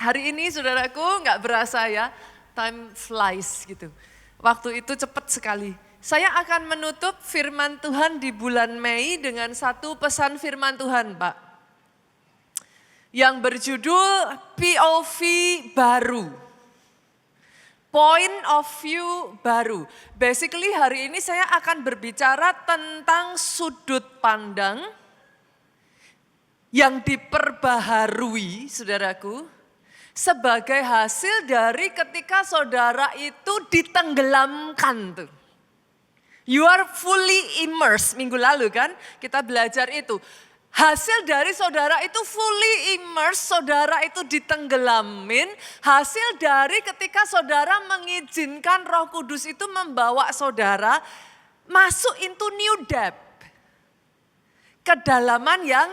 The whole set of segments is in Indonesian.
Hari ini saudaraku nggak berasa ya, time flies gitu. Waktu itu cepat sekali. Saya akan menutup firman Tuhan di bulan Mei dengan satu pesan firman Tuhan, Pak. Yang berjudul POV baru. Point of view baru. Basically hari ini saya akan berbicara tentang sudut pandang yang diperbaharui, saudaraku, sebagai hasil dari ketika saudara itu ditenggelamkan tuh. You are fully immersed, minggu lalu kan kita belajar itu. Hasil dari saudara itu fully immersed, saudara itu ditenggelamin. Hasil dari ketika saudara mengizinkan Roh Kudus itu membawa saudara masuk into new depth. Kedalaman yang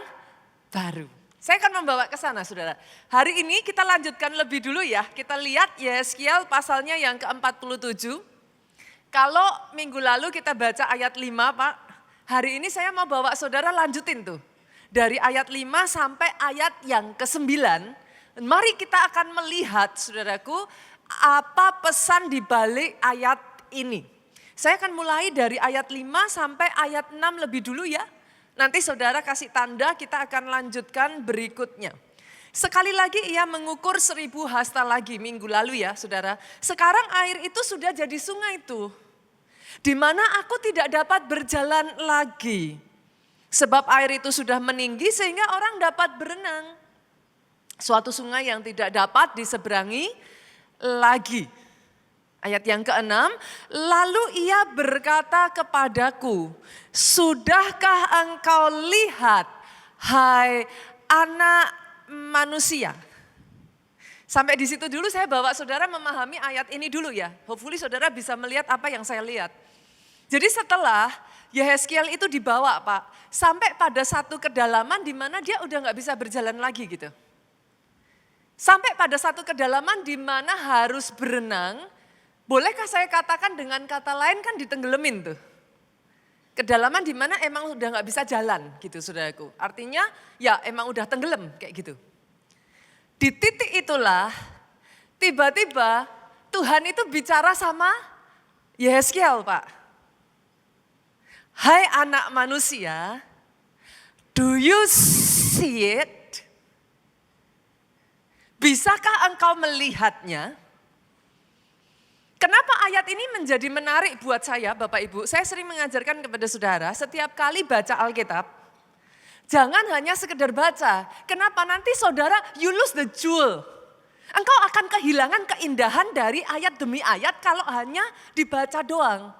baru. Saya akan membawa ke sana saudara. Hari ini kita lanjutkan lebih dulu ya. Kita lihat Yeskiel pasalnya yang ke-47. Kalau minggu lalu kita baca ayat 5 Pak. Hari ini saya mau bawa saudara lanjutin tuh. Dari ayat 5 sampai ayat yang ke-9. Mari kita akan melihat saudaraku apa pesan di balik ayat ini. Saya akan mulai dari ayat 5 sampai ayat 6 lebih dulu ya. Nanti saudara kasih tanda, kita akan lanjutkan berikutnya. Sekali lagi ia mengukur 1000 hasta lagi minggu lalu ya saudara. Sekarang air itu sudah jadi sungai itu. Di mana aku tidak dapat berjalan lagi. Sebab air itu sudah meninggi sehingga orang dapat berenang. Suatu sungai yang tidak dapat diseberangi lagi. Ayat yang ke-6, lalu ia berkata kepadaku, sudahkah engkau lihat, hai anak manusia? Sampai di situ dulu saya bawa saudara memahami ayat ini dulu ya. Hopefully saudara bisa melihat apa yang saya lihat. Jadi setelah Yeskiel itu dibawa Pak, sampai pada satu kedalaman di mana dia udah gak bisa berjalan lagi gitu. Sampai pada satu kedalaman di mana harus berenang. Bolehkah saya katakan dengan kata lain kan ditenggelamin tuh. Kedalaman di mana emang udah gak bisa jalan gitu saudaraku. Artinya ya emang udah tenggelam kayak gitu. Di titik itulah tiba-tiba Tuhan itu bicara sama Yeskiel Pak. Hai anak manusia, do you see it? Bisakah engkau melihatnya? Kenapa ayat ini menjadi menarik buat saya Bapak Ibu? Saya sering mengajarkan kepada saudara setiap kali baca Alkitab. Jangan hanya sekedar baca. Kenapa? Nanti saudara you lose the jewel. Engkau akan kehilangan keindahan dari ayat demi ayat kalau hanya dibaca doang.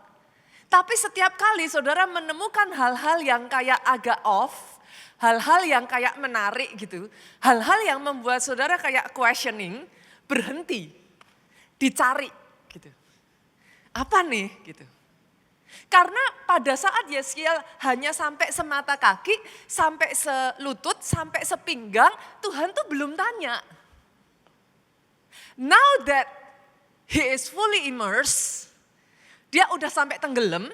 Tapi setiap kali saudara menemukan hal-hal yang kayak agak off. Hal-hal yang kayak menarik gitu. Hal-hal yang membuat saudara kayak questioning. Berhenti. Dicari. Gitu. Apa nih gitu. Karena pada saat Yeskiel hanya sampai semata kaki, sampai selutut, sampai sepinggang, Tuhan tuh belum tanya. Now that he is fully immersed, dia udah sampai tenggelam,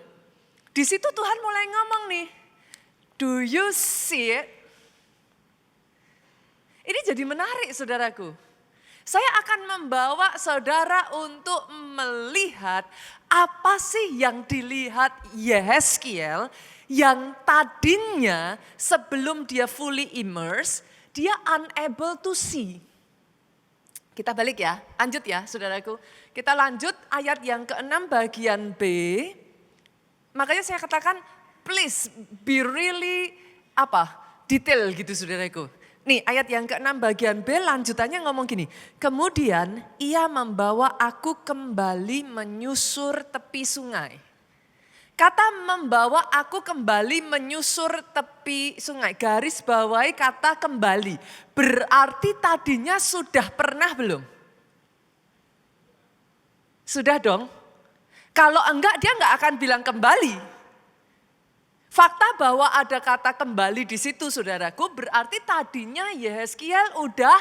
di situ Tuhan mulai ngomong nih, do you see it? Ini jadi menarik saudaraku. Saya akan membawa saudara untuk melihat apa sih yang dilihat Yeskiel yang tadinya sebelum dia fully immersed, dia unable to see. Kita balik ya, lanjut ya saudaraku. Kita lanjut ayat yang ke-6 bagian B. Makanya saya katakan please be really detail gitu saudaraku. Nih ayat yang ke-6 bagian B lanjutannya ngomong gini. Kemudian ia membawa aku kembali menyusur tepi sungai. Kata membawa aku kembali menyusur tepi sungai. Garis bawahi kata kembali. Berarti tadinya sudah pernah belum? Sudah dong. Kalau enggak dia enggak akan bilang kembali. Fakta bahwa ada kata kembali di situ saudaraku berarti tadinya Yeskiel udah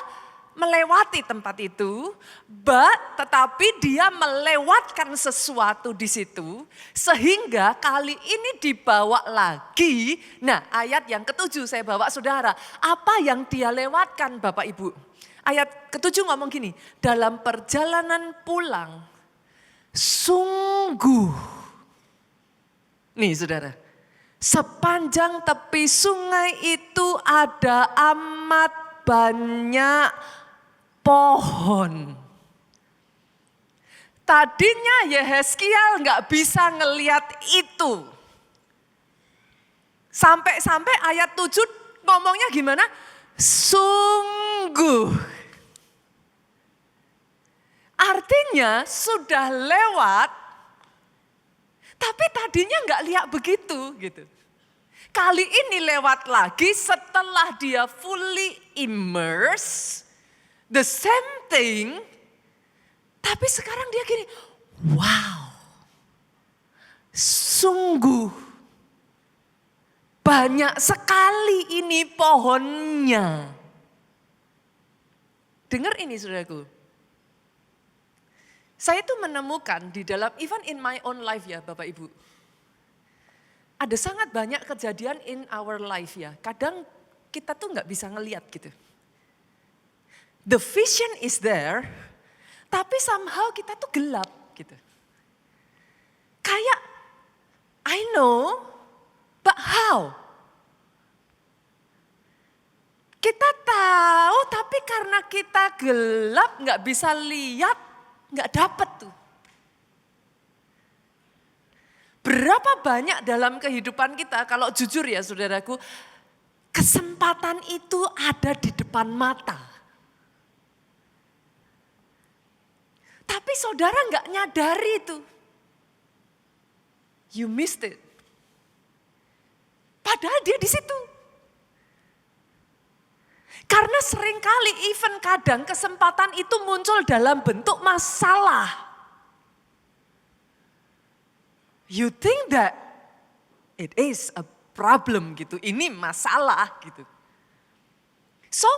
melewati tempat itu, tetapi dia melewatkan sesuatu di situ sehingga kali ini dibawa lagi. Nah ayat yang ke-7 saya bawa saudara, apa yang dia lewatkan Bapak Ibu? Ayat ke-7 ngomong gini, dalam perjalanan pulang, sungguh, nih saudara, sepanjang tepi sungai itu ada amat banyak pohon. Tadinya Yehezkiel nggak bisa ngelihat itu. Sampai ayat 7 ngomongnya gimana? Sungguh. Artinya sudah lewat, tapi tadinya nggak lihat begitu gitu. Kali ini lewat lagi setelah dia fully immerse, the same thing, tapi sekarang dia gini, wow, sungguh banyak sekali ini pohonnya. Dengar ini saudaraku. Saya tuh menemukan di dalam, even in my own life ya Bapak Ibu. Ada sangat banyak kejadian in our life ya. Kadang kita tuh gak bisa ngeliat gitu. The vision is there, tapi somehow kita tuh gelap gitu. Kayak, I know, but how? Kita tahu tapi karena kita gelap gak bisa lihat, gak dapet tuh. Berapa banyak dalam kehidupan kita, kalau jujur ya saudaraku, kesempatan itu ada di depan mata. Tapi saudara gak nyadari itu. You missed it. Padahal dia di situ. Karena seringkali even kadang kesempatan itu muncul dalam bentuk masalah. You think that it is a problem gitu, ini masalah gitu. So,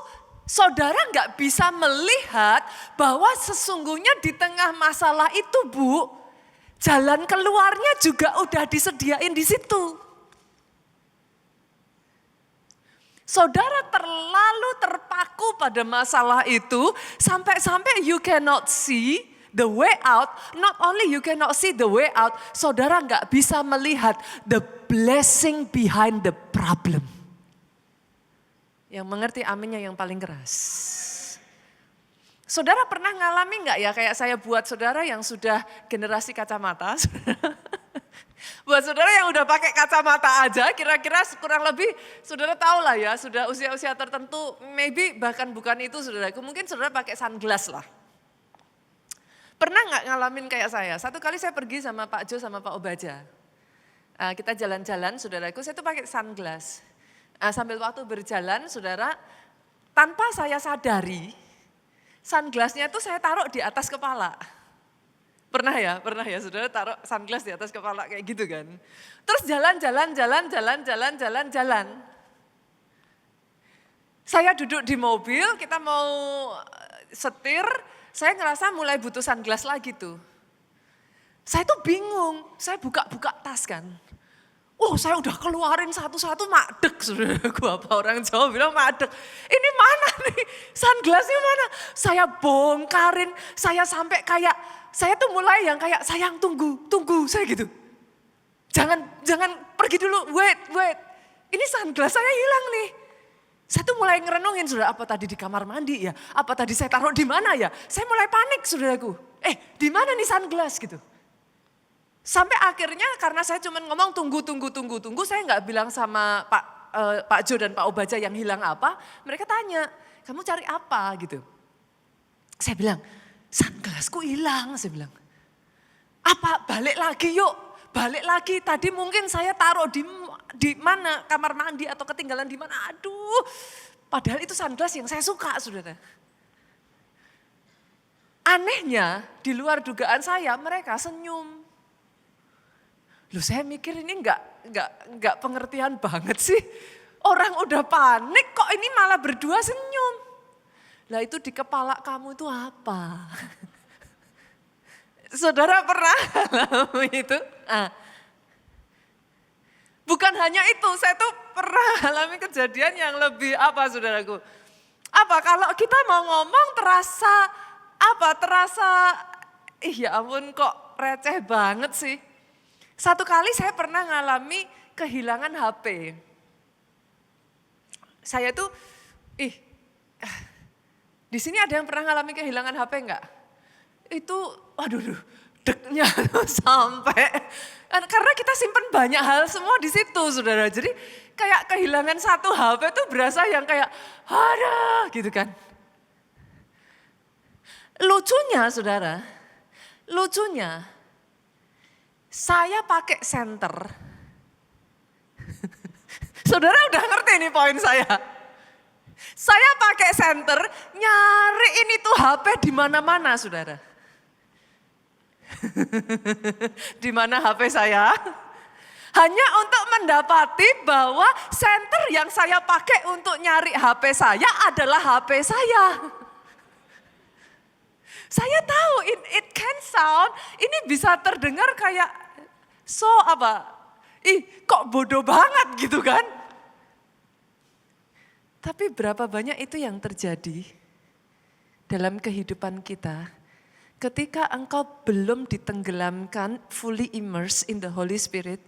saudara nggak bisa melihat bahwa sesungguhnya di tengah masalah itu Bu, jalan keluarnya juga udah disediain di situ. Saudara terlalu terpaku pada masalah itu, sampai-sampai you cannot see the way out. Not only you cannot see the way out, saudara nggak bisa melihat the blessing behind the problem. Yang mengerti aminnya yang paling keras. Saudara pernah ngalami nggak ya kayak saya buat saudara yang sudah generasi kacamata. Buat saudara yang udah pakai kacamata aja, kira-kira kurang lebih saudara tahu lah ya, sudah usia-usia tertentu, maybe bahkan bukan itu saudaraku, mungkin saudara pakai sunglass lah. Pernah nggak ngalamin kayak saya? Satu kali saya pergi sama Pak Jo sama Pak Obaja. Kita jalan-jalan saudaraku, saya tuh pakai sunglass. Sambil waktu berjalan saudara, tanpa saya sadari, sunglassnya tuh saya taruh di atas kepala. Pernah ya saudara taruh sunglass di atas kepala kayak gitu kan. Terus jalan. Saya duduk di mobil, kita mau setir, saya ngerasa mulai butuh sunglass lagi tuh. Saya tuh bingung, saya buka-buka tas kan. Saya udah keluarin satu-satu madek, saudaraku, apa orang Jawa bilang madek. Ini mana nih, sunglassnya mana? Saya bongkarin, saya sampai kayak, saya tuh mulai yang kayak sayang tunggu, saya gitu. Jangan pergi dulu, wait. Ini sunglass saya hilang nih. Saya tuh mulai ngerenungin, saudara, apa tadi di kamar mandi ya? Apa tadi saya taruh di mana ya? Saya mulai panik, saudaraku. Di mana nih sunglass gitu? Sampai akhirnya karena saya cuma ngomong tunggu, saya nggak bilang sama Pak Jo dan Pak Obaja yang hilang apa. Mereka tanya, kamu cari apa gitu. Saya bilang, sunglassku hilang, saya bilang. Apa balik lagi yuk, balik lagi. Tadi mungkin saya taruh di mana, kamar mandi atau ketinggalan di mana. Aduh, padahal itu sunglass yang saya suka, saudara. Anehnya di luar dugaan saya mereka senyum. Loh saya mikir ini enggak pengertian banget sih. Orang udah panik kok ini malah berdua senyum. Lah itu di kepala kamu itu apa? Saudara pernah alami itu? Bukan hanya itu, saya tuh pernah alami kejadian yang lebih apa saudaraku. Apa kalau kita mau ngomong terasa, ya ampun kok receh banget sih. Satu kali saya pernah ngalami kehilangan HP. Saya tuh, di sini ada yang pernah ngalami kehilangan HP enggak? Itu, waduh, deknya sampai, karena kita simpen banyak hal semua di situ saudara. Jadi kayak kehilangan satu HP tuh berasa yang kayak, ada gitu kan. Lucunya saudara, saya pakai senter. Saudara udah ngerti nih poin saya. Saya pakai senter, nyari ini tuh HP di mana-mana saudara. Di mana HP saya? Hanya untuk mendapati bahwa senter yang saya pakai untuk nyari HP saya adalah HP saya. Saya tahu it can sound, ini bisa terdengar kayak kok bodoh banget gitu kan. Tapi berapa banyak itu yang terjadi dalam kehidupan kita ketika engkau belum ditenggelamkan, fully immersed in the Holy Spirit.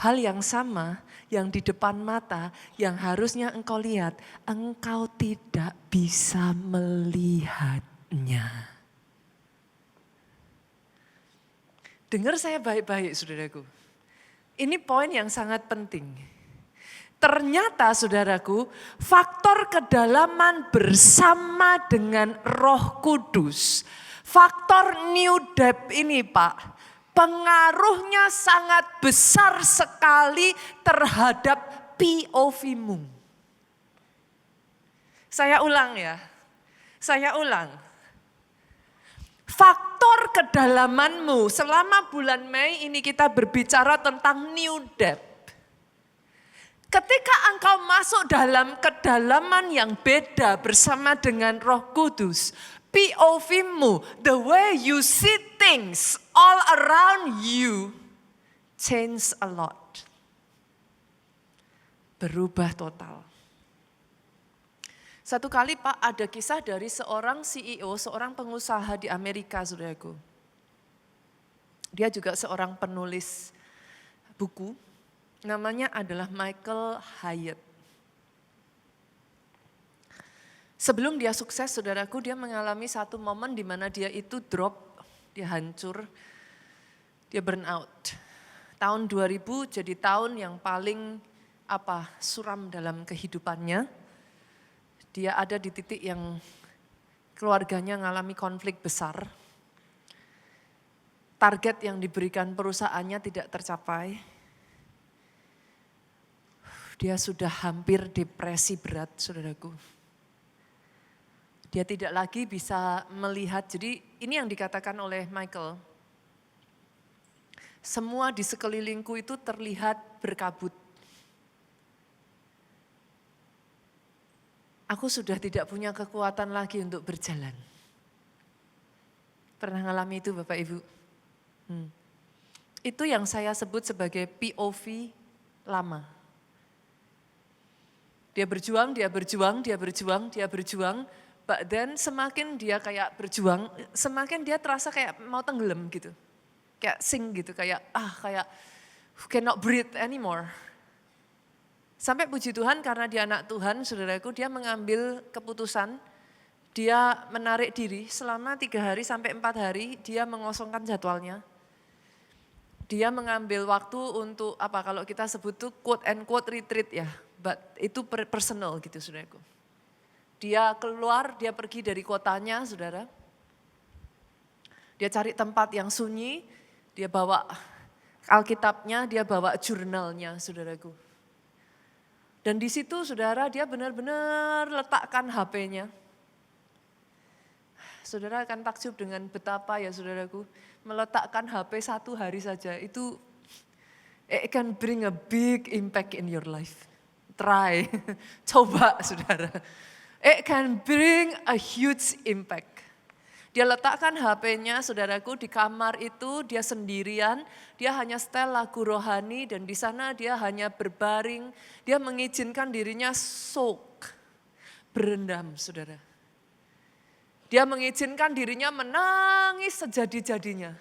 Hal yang sama yang di depan mata yang harusnya engkau lihat, engkau tidak bisa melihatnya. Dengar saya baik-baik saudaraku. Ini poin yang sangat penting. Ternyata saudaraku, faktor kedalaman bersama dengan Roh Kudus, faktor new depth ini Pak, pengaruhnya sangat besar sekali terhadap POV-mu. Saya ulang. Faktor kedalamanmu selama bulan Mei ini kita berbicara tentang new depth. Ketika engkau masuk dalam kedalaman yang beda bersama dengan Roh Kudus, POV-mu, the way you see things all around you, change a lot. Berubah total. Satu kali Pak ada kisah dari seorang CEO, seorang pengusaha di Amerika saudaraku. Dia juga seorang penulis buku, namanya adalah Michael Hyatt. Sebelum dia sukses saudaraku, dia mengalami satu momen di mana dia itu drop, dia hancur, dia burn out. Tahun 2000 jadi tahun yang paling suram dalam kehidupannya. Dia ada di titik yang keluarganya mengalami konflik besar. Target yang diberikan perusahaannya tidak tercapai. Dia sudah hampir depresi berat, saudaraku. Dia tidak lagi bisa melihat, jadi ini yang dikatakan oleh Michael. Semua di sekelilingku itu terlihat berkabut. Aku sudah tidak punya kekuatan lagi untuk berjalan. Pernah ngalami itu Bapak Ibu? Itu yang saya sebut sebagai POV lama. Dia berjuang, but then semakin dia kayak berjuang, semakin dia terasa kayak mau tenggelam gitu. Kayak sink gitu, kayak cannot breathe anymore. Sampai puji Tuhan karena dia anak Tuhan, saudaraku, dia mengambil keputusan, dia menarik diri selama 3 hari sampai 4 hari, dia mengosongkan jadwalnya. Dia mengambil waktu untuk kalau kita sebut tuh quote and quote retreat ya, but itu personal gitu saudaraku. Dia keluar, dia pergi dari kotanya saudara. Dia cari tempat yang sunyi, dia bawa Alkitabnya, dia bawa jurnalnya saudaraku. Dan di situ saudara dia benar-benar letakkan HP-nya. Saudara akan takjub dengan betapa ya saudaraku, meletakkan HP 1 hari saja itu it can bring a big impact in your life. Try, coba saudara. It can bring a huge impact. Dia letakkan HP-nya saudaraku di kamar itu, dia sendirian, dia hanya setel lagu rohani dan di sana dia hanya berbaring, dia mengizinkan dirinya soak, berendam, saudara. Dia mengizinkan dirinya menangis sejadi-jadinya.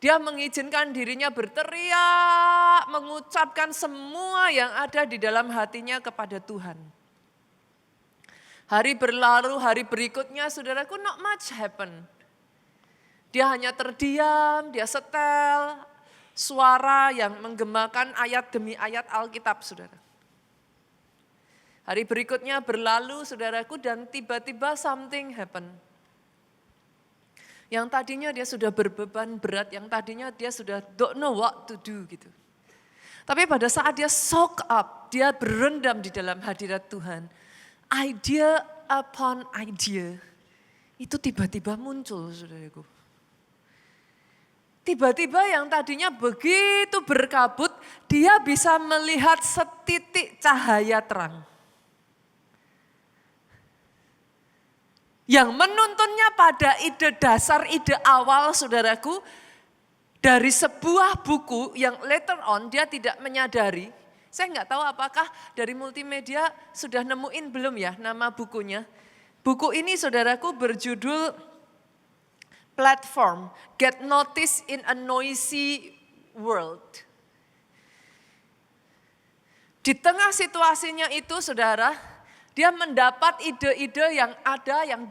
Dia mengizinkan dirinya berteriak, mengucapkan semua yang ada di dalam hatinya kepada Tuhan. Hari berlalu, hari berikutnya saudaraku, not much happen. Dia hanya terdiam, dia setel suara yang menggemakan ayat demi ayat Alkitab, saudara. Hari berikutnya berlalu, saudaraku, dan tiba-tiba something happen. Yang tadinya dia sudah berbeban berat, yang tadinya dia sudah don't know what to do gitu. Tapi pada saat dia soak up, dia berendam di dalam hadirat Tuhan. Idea upon idea, itu tiba-tiba muncul, saudaraku. Tiba-tiba yang tadinya begitu berkabut, dia bisa melihat setitik cahaya terang. Yang menuntunnya pada ide dasar, ide awal saudaraku, dari sebuah buku yang later on dia tidak menyadari. Saya nggak tahu apakah dari multimedia sudah nemuin belum ya nama bukunya. Buku ini saudaraku berjudul Platform, Get Noticed in a Noisy World. Di tengah situasinya itu saudara, dia mendapat ide-ide yang ada, yang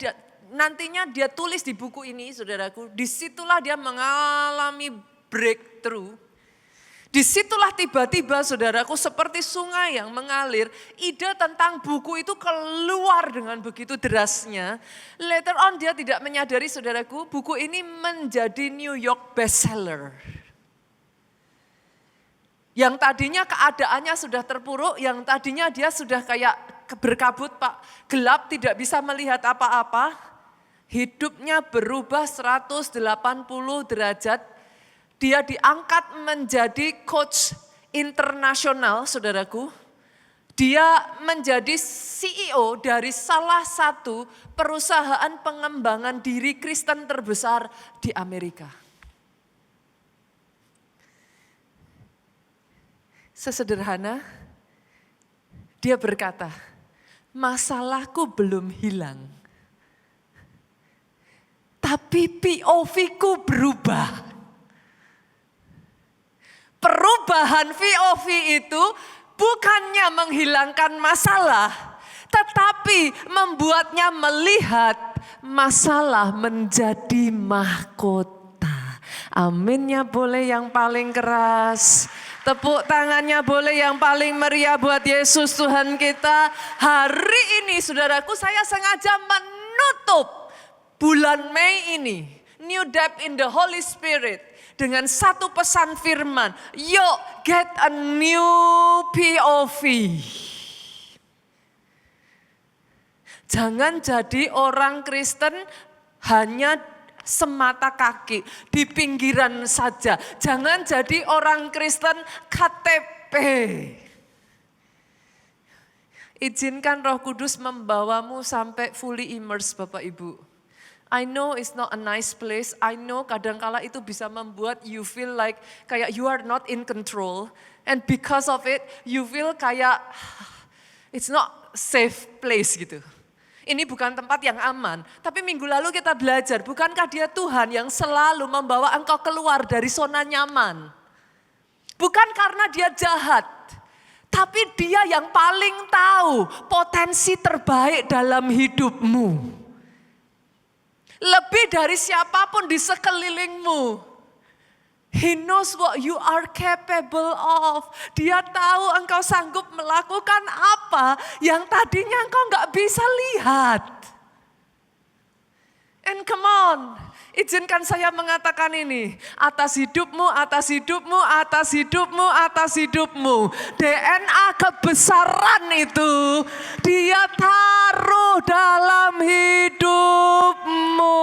nantinya dia tulis di buku ini saudaraku. Disitulah dia mengalami breakthrough. Disitulah tiba-tiba saudaraku seperti sungai yang mengalir. Ide tentang buku itu keluar dengan begitu derasnya. Later on dia tidak menyadari saudaraku, buku ini menjadi New York bestseller. Yang tadinya keadaannya sudah terpuruk, yang tadinya dia sudah kayak berkabut Pak, gelap tidak bisa melihat apa-apa. Hidupnya berubah 180 derajat. Dia diangkat menjadi coach internasional, saudaraku. Dia menjadi CEO dari salah satu perusahaan pengembangan diri Kristen terbesar di Amerika. Sesederhana, dia berkata, masalahku belum hilang. Tapi POV-ku berubah. Perubahan POV itu bukannya menghilangkan masalah, tetapi membuatnya melihat masalah menjadi mahkota. Aminnya boleh yang paling keras. Tepuk tangannya boleh yang paling meriah buat Yesus Tuhan kita. Hari ini saudaraku, saya sengaja menutup bulan Mei ini, New Depth in the Holy Spirit, dengan satu pesan firman, yuk get a new POV. Jangan jadi orang Kristen hanya semata kaki, di pinggiran saja. Jangan jadi orang Kristen KTP. Izinkan Roh Kudus membawamu sampai fully immersed Bapak Ibu. I know it's not a nice place. I know kadangkala itu bisa membuat you feel like kayak you are not in control. And because of it, you feel kayak it's not safe place gitu. Ini bukan tempat yang aman. Tapi minggu lalu kita belajar, bukankah dia Tuhan yang selalu membawa engkau keluar dari zona nyaman. Bukan karena dia jahat. Tapi dia yang paling tahu potensi terbaik dalam hidupmu. Lebih dari siapapun di sekelilingmu. He knows what you are capable of. Dia tahu engkau sanggup melakukan apa yang tadinya engkau gak bisa lihat. And come on, izinkan saya mengatakan ini. Atas hidupmu, atas hidupmu, atas hidupmu, atas hidupmu. DNA kebesaran itu dia taruh dalam hidupmu.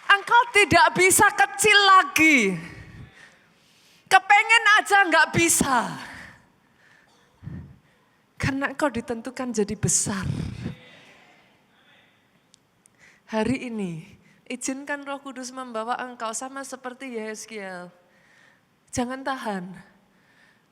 Engkau tidak bisa kecil lagi. Kepengen aja gak bisa. Karena engkau ditentukan jadi besar. Hari ini, izinkan Roh Kudus membawa engkau sama seperti Yeskiel. Jangan tahan.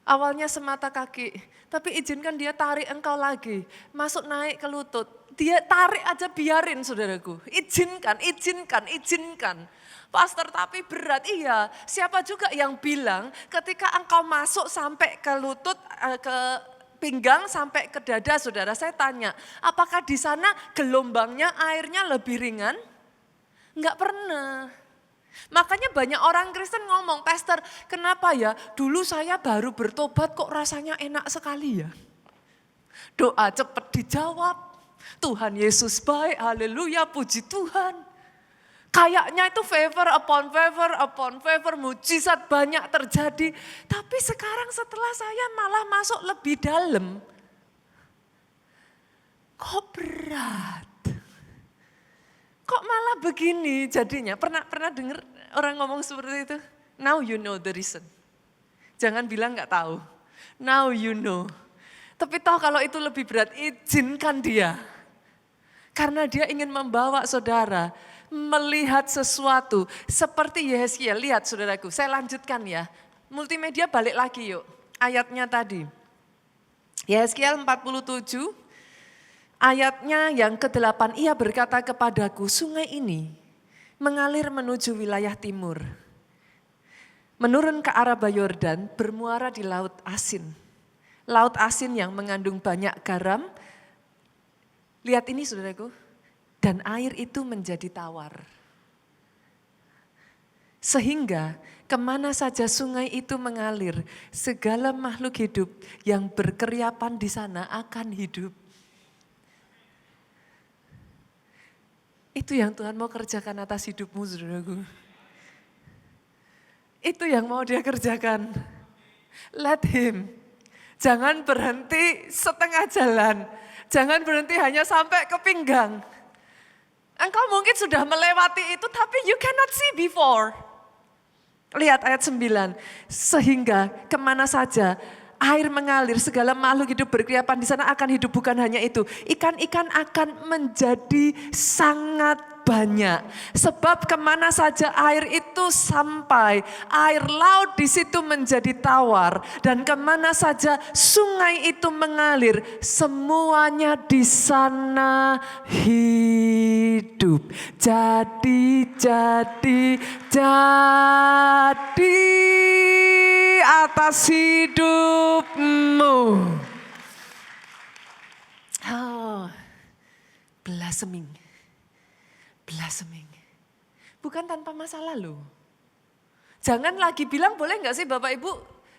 Awalnya semata kaki, tapi izinkan dia tarik engkau lagi, masuk naik ke lutut. Dia tarik aja biarin saudaraku, izinkan, izinkan, izinkan. Pastor tapi berat, iya. Siapa juga yang bilang ketika engkau masuk sampai ke lutut, ke pinggang sampai ke dada saudara, saya tanya, apakah di sana gelombangnya airnya lebih ringan? Enggak pernah. Makanya banyak orang Kristen ngomong, Pastor kenapa ya dulu saya baru bertobat kok rasanya enak sekali ya. Doa cepat dijawab, Tuhan Yesus baik, haleluya, puji Tuhan. Kayaknya itu favor upon favor upon favor, mujizat banyak terjadi. Tapi sekarang setelah saya malah masuk lebih dalam, kok berat. Kok malah begini jadinya? Pernah dengar orang ngomong seperti itu? Now you know the reason. Jangan bilang nggak tahu. Now you know. Tapi toh kalau itu lebih berat, izinkan dia. Karena dia ingin membawa saudara melihat sesuatu seperti Yehezkiel. Lihat saudaraku, saya lanjutkan ya. Multimedia balik lagi yuk. Ayatnya tadi. Yehezkiel 47. Ayatnya yang ke-8, ia berkata kepadaku, sungai ini mengalir menuju wilayah timur. Menurun ke Araba Yordan, bermuara di Laut Asin. Laut Asin yang mengandung banyak garam. Lihat ini saudaraku, dan air itu menjadi tawar. Sehingga kemana saja sungai itu mengalir, segala makhluk hidup yang berkeriapan di sana akan hidup. Itu yang Tuhan mau kerjakan atas hidupmu, saudaraku. Itu yang mau dia kerjakan. Let him. Jangan berhenti setengah jalan. Jangan berhenti hanya sampai ke pinggang. Engkau mungkin sudah melewati itu, tapi you cannot see before. Lihat ayat 9. Sehingga kemana saja air mengalir, segala makhluk hidup berkeriapan di sana akan hidup. Bukan hanya itu, ikan-ikan akan menjadi sangat banyak. Sebab kemana saja air itu sampai, air laut di situ menjadi tawar. Dan kemana saja sungai itu mengalir, semuanya di sana hidup. Jadi atas hidupmu. Oh, blossoming. Blossoming. Bukan tanpa masa lalu. Jangan lagi bilang, boleh gak sih Bapak Ibu?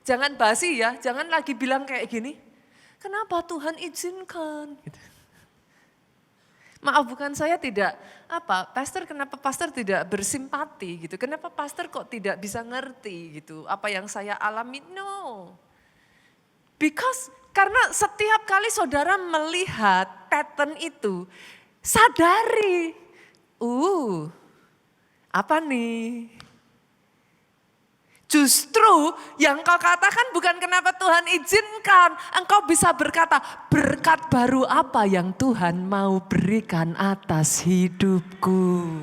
Jangan basi ya, jangan lagi bilang kayak gini. Kenapa Tuhan izinkan? Gitu. Maaf, bukan saya tidak, pastor kenapa pastor tidak bersimpati gitu. Kenapa pastor kok tidak bisa ngerti gitu, apa yang saya alami? No. Because karena setiap kali saudara melihat pattern itu, sadari, apa nih? Justru yang kau katakan bukan kenapa Tuhan izinkan. Engkau bisa berkata, berkat baru apa yang Tuhan mau berikan atas hidupku.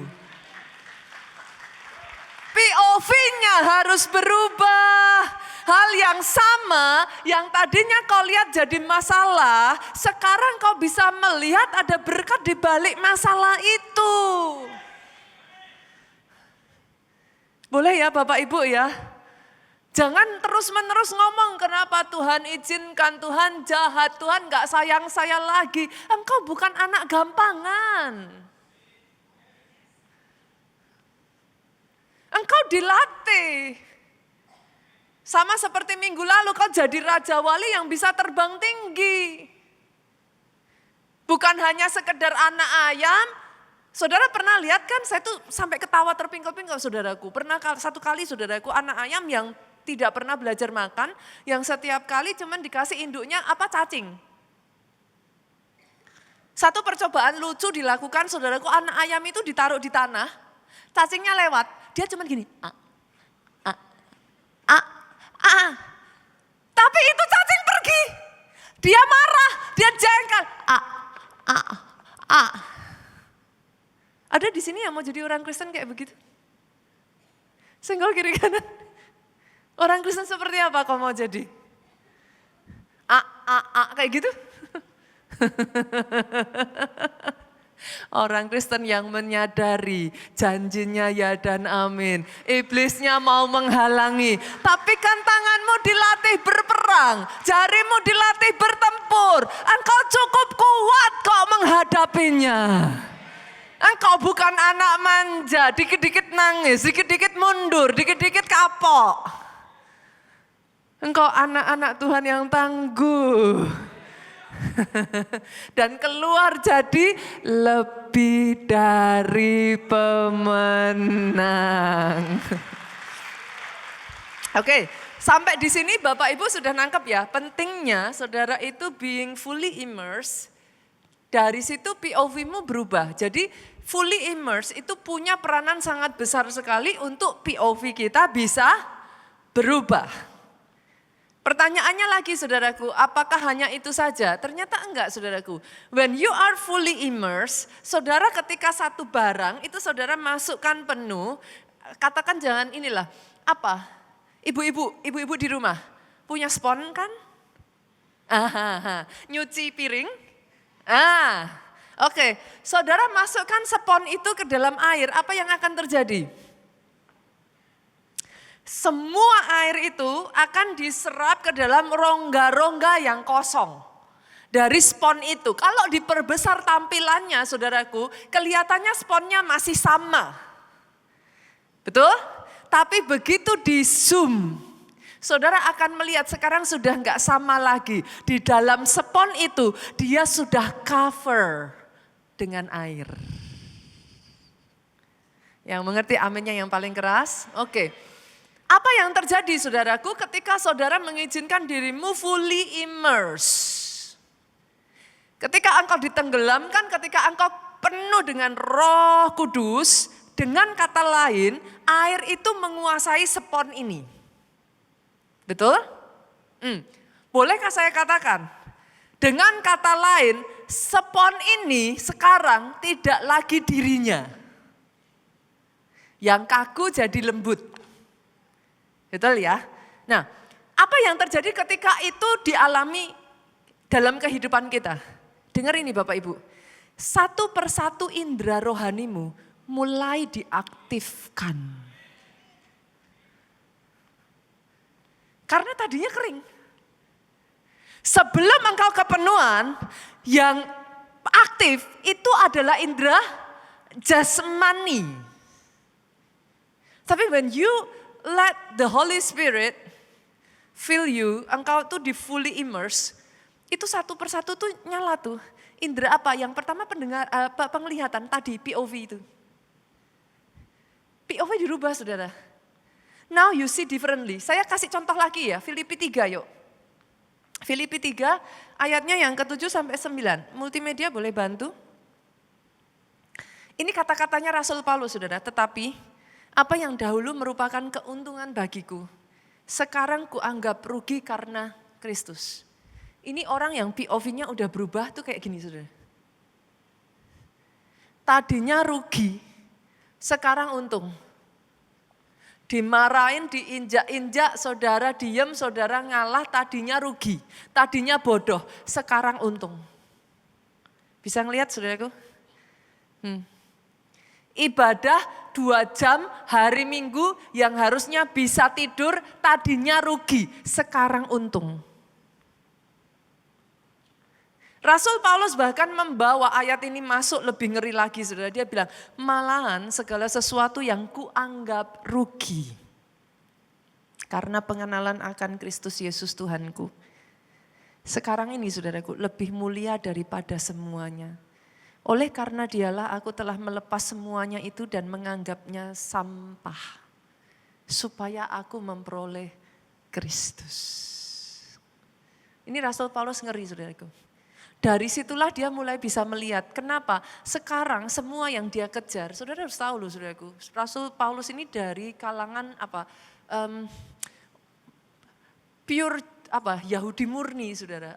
POV-nya harus berubah. Hal yang sama yang tadinya kau lihat jadi masalah, sekarang kau bisa melihat ada berkat di balik masalah itu. Boleh ya Bapak Ibu ya? Jangan terus-menerus ngomong kenapa Tuhan izinkan, Tuhan jahat, Tuhan gak sayang saya lagi. Engkau bukan anak gampangan. Engkau dilatih. Sama seperti minggu lalu kau jadi Raja Wali yang bisa terbang tinggi. Bukan hanya sekedar anak ayam. Saudara pernah lihat kan, saya tuh sampai ketawa terpingkal-pingkal saudaraku. Pernah satu kali saudaraku anak ayam yang tidak pernah belajar makan, yang setiap kali cuman dikasih induknya cacing. Satu percobaan lucu dilakukan saudaraku, anak ayam itu ditaruh di tanah, cacingnya lewat, dia cuman gini, tapi itu cacing pergi, dia marah, dia jengkel, Ada di sini yang mau jadi orang Kristen kayak begitu? Senggol kiri kanan. Orang Kristen seperti apa kau mau jadi? Kayak gitu. Orang Kristen yang menyadari janjinya ya dan amin. Iblisnya mau menghalangi. Tapi kan tanganmu dilatih berperang. Jarimu dilatih bertempur. Engkau cukup kuat kok menghadapinya. Engkau bukan anak manja. Dikit-dikit nangis, dikit-dikit mundur, dikit-dikit kapok. Engkau anak-anak Tuhan yang tangguh. Dan keluar jadi lebih dari pemenang. Oke, sampai di sini Bapak Ibu sudah nangkep ya, pentingnya saudara itu being fully immersed. Dari situ POV-mu berubah. Jadi fully immersed itu punya peranan sangat besar sekali untuk POV kita bisa berubah. Pertanyaannya lagi saudaraku, apakah hanya itu saja? Ternyata enggak saudaraku. When you are fully immersed, saudara ketika satu barang itu saudara masukkan penuh, katakan jangan inilah, apa? Ibu-ibu di rumah, punya spon kan? Nyuci piring? Oke. Saudara masukkan spon itu ke dalam air, apa yang akan terjadi? Semua air itu akan diserap ke dalam rongga-rongga yang kosong. Dari spon itu, kalau diperbesar tampilannya saudaraku, kelihatannya sponnya masih sama. Betul? Tapi begitu di zoom, saudara akan melihat sekarang sudah enggak sama lagi. Di dalam spon itu dia sudah cover dengan air. Yang mengerti aminnya yang paling keras? Oke. Apa yang terjadi saudaraku ketika saudara mengizinkan dirimu fully immersed? Ketika engkau ditenggelamkan, ketika engkau penuh dengan Roh Kudus, dengan kata lain, air itu menguasai spon ini. Betul? Bolehkah saya katakan? Dengan kata lain, spon ini sekarang tidak lagi dirinya. Yang kaku jadi lembut. Betul ya? Nah, apa yang terjadi ketika itu dialami dalam kehidupan kita? Dengar ini Bapak Ibu. Satu persatu indera rohanimu mulai diaktifkan. Karena tadinya kering. Sebelum engkau kepenuhan, yang aktif itu adalah indera jasmani. Tapi when you let the Holy Spirit fill you, engkau tuh di fully immersed, itu satu persatu tuh nyala tuh. Indera apa? Yang pertama penglihatan tadi, POV itu. POV dirubah saudara. Now you see differently. Saya kasih contoh lagi ya, Filipi 3 yuk. Filipi 3 ayatnya yang ke-7 sampai 9. Multimedia boleh bantu? Ini kata-katanya Rasul Paulus saudara, tetapi apa yang dahulu merupakan keuntungan bagiku, sekarang kuanggap rugi karena Kristus. Ini orang yang POV-nya udah berubah tuh kayak gini saudara. Tadinya rugi, sekarang untung. Dimarahin, diinjak-injak, saudara diem, saudara ngalah, tadinya rugi. Tadinya bodoh, sekarang untung. Bisa ngelihat saudaraku? Ibadah 2 jam hari Minggu yang harusnya bisa tidur, tadinya rugi, sekarang untung. Rasul Paulus bahkan membawa ayat ini masuk lebih ngeri lagi saudara. Dia bilang, malahan segala sesuatu yang kuanggap rugi. Karena pengenalan akan Kristus Yesus Tuhanku. Sekarang ini saudaraku lebih mulia daripada semuanya. Oleh karena dialah aku telah melepas semuanya itu dan menganggapnya sampah. Supaya aku memperoleh Kristus. Ini Rasul Paulus ngeri saudaraku. Dari situlah dia mulai bisa melihat kenapa sekarang semua yang dia kejar. Saudara harus tahu loh saudaraku. Rasul Paulus ini dari kalangan pure Yahudi murni saudara.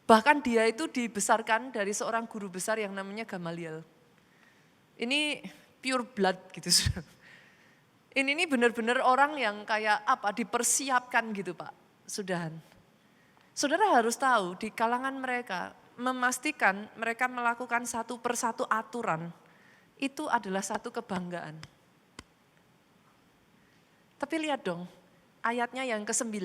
Bahkan dia itu dibesarkan dari seorang guru besar yang namanya Gamaliel. Ini pure blood gitu saudara. Ini benar-benar orang yang kayak dipersiapkan gitu Pak, sudahan. Saudara harus tahu di kalangan mereka, memastikan mereka melakukan satu persatu aturan, itu adalah satu kebanggaan. Tapi lihat dong, ayatnya yang ke-9.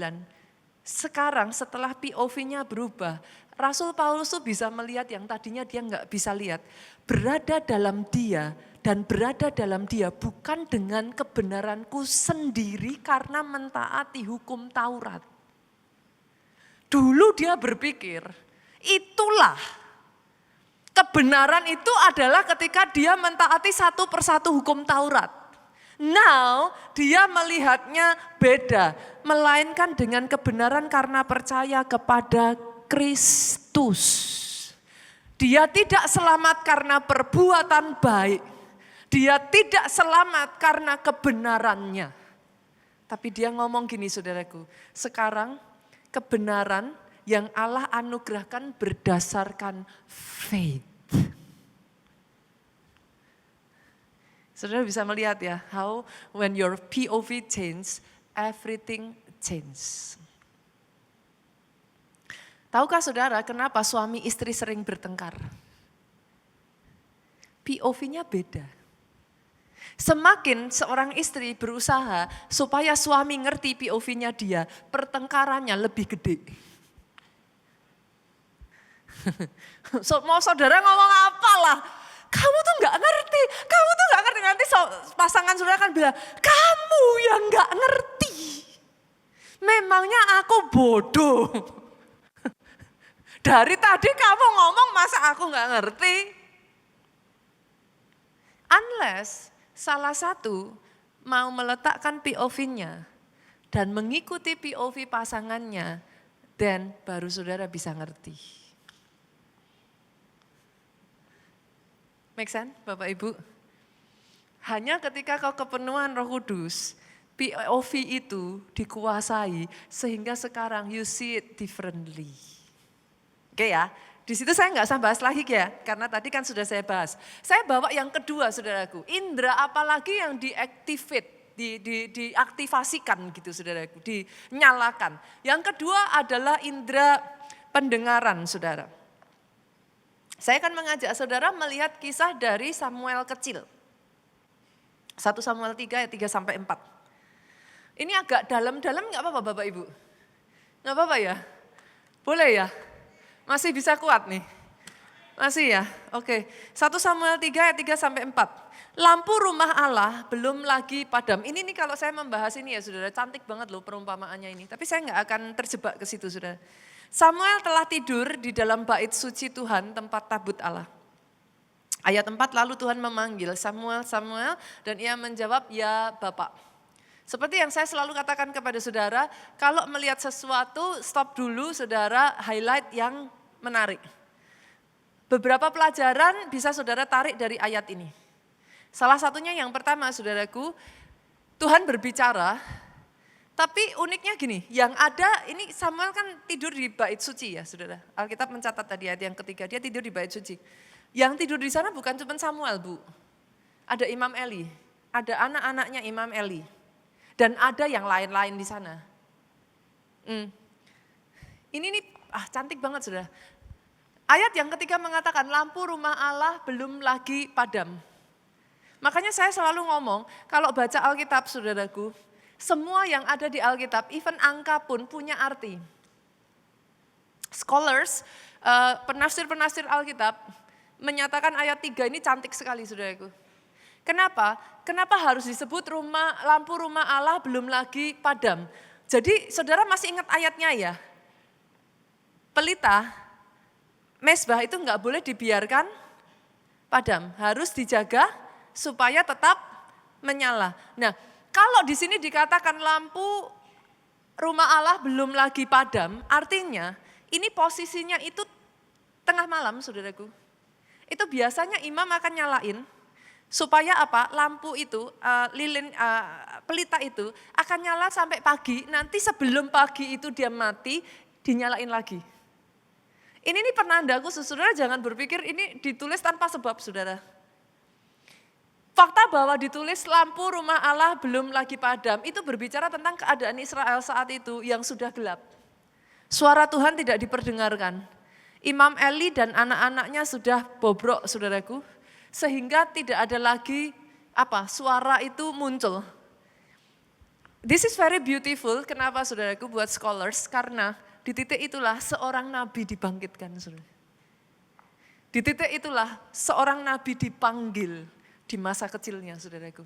Sekarang setelah POV-nya berubah, Rasul Paulus tuh bisa melihat yang tadinya dia nggak bisa lihat. Berada dalam dia dan berada dalam dia bukan dengan kebenaranku sendiri karena mentaati hukum Taurat. Dulu dia berpikir, itulah kebenaran itu adalah ketika dia mentaati satu persatu hukum Taurat. Now dia melihatnya beda, melainkan dengan kebenaran karena percaya kepada Kristus. Dia tidak selamat karena perbuatan baik. Dia tidak selamat karena kebenarannya. Tapi dia ngomong gini saudaraku, sekarang kebenaran yang Allah anugerahkan berdasarkan faith. Saudara bisa melihat ya, how when your POV change, everything change. Tahukah saudara kenapa suami istri sering bertengkar? POV-nya beda. Semakin seorang istri berusaha supaya suami ngerti POV-nya dia, pertengkarannya lebih gede. Mau saudara ngomong apalah? Kamu tuh gak ngerti, nanti pasangan saudara akan bilang, kamu yang gak ngerti. Memangnya aku bodoh. Dari tadi kamu ngomong masa aku gak ngerti. Unless salah satu mau meletakkan POV-nya dan mengikuti POV pasangannya, dan baru saudara bisa ngerti. Make sense, Bapak Ibu? Hanya ketika kau kepenuhan Roh Kudus, POV itu dikuasai sehingga sekarang you see it differently. Oke ya, di situ saya nggak usah bahas lagi ya, karena tadi kan sudah saya bahas. Saya bawa yang kedua saudaraku, indera apalagi yang diactivate, diaktifasikan gitu saudaraku, dinyalakan. Yang kedua adalah indera pendengaran saudara. Saya akan mengajak saudara melihat kisah dari Samuel kecil. 1 Samuel 3 ayat 3-4. Ini agak dalam-dalam nggak apa-apa Bapak Ibu? Nggak apa-apa ya? Boleh ya? Masih bisa kuat nih? Masih ya? Oke. 1 Samuel 3 ayat 3-4. Lampu rumah Allah belum lagi padam. Ini nih kalau saya membahas ini ya saudara, cantik banget loh perumpamaannya ini. Tapi saya nggak akan terjebak ke situ saudara. Samuel telah tidur di dalam bait suci Tuhan, tempat tabut Allah. Ayat 4, lalu Tuhan memanggil Samuel, Samuel, dan ia menjawab, ya Bapak. Seperti yang saya selalu katakan kepada saudara, kalau melihat sesuatu, stop dulu saudara, highlight yang menarik. Beberapa pelajaran bisa saudara tarik dari ayat ini. Salah satunya yang pertama saudaraku, Tuhan berbicara. Tapi uniknya gini, yang ada ini Samuel kan tidur di bait suci ya saudara. Alkitab mencatat tadi ayat yang ketiga, dia tidur di bait suci. Yang tidur di sana bukan cuma Samuel Bu. Ada Imam Eli, ada anak-anaknya Imam Eli. Dan ada yang lain-lain di sana. Ini nih cantik banget saudara. Ayat yang ketiga mengatakan lampu rumah Allah belum lagi padam. Makanya saya selalu ngomong, kalau baca Alkitab saudaraku, semua yang ada di Alkitab, even angka pun punya arti. Scholars, penafsir-penafsir Alkitab menyatakan ayat 3 ini cantik sekali saudaraku. Kenapa? Kenapa harus disebut lampu rumah Allah belum lagi padam? Jadi saudara masih ingat ayatnya ya? Pelita, mesbah itu enggak boleh dibiarkan padam. Harus dijaga supaya tetap menyala. Nah, kalau di sini dikatakan lampu rumah Allah belum lagi padam, artinya ini posisinya itu tengah malam saudaraku. Itu biasanya imam akan nyalain supaya apa? Lampu itu, pelita itu akan nyala sampai pagi, nanti sebelum pagi itu dia mati, dinyalain lagi. Ini nih penanda khusus, saudara jangan berpikir ini ditulis tanpa sebab saudara. Fakta bahwa ditulis lampu rumah Allah belum lagi padam, itu berbicara tentang keadaan Israel saat itu yang sudah gelap. Suara Tuhan tidak diperdengarkan. Imam Eli dan anak-anaknya sudah bobrok, saudaraku, sehingga tidak ada lagi suara itu muncul. This is very beautiful. Kenapa, saudaraku, buat scholars? Karena di titik itulah seorang nabi dibangkitkan, saudara. Di titik itulah seorang nabi dipanggil di masa kecilnya, saudaraku.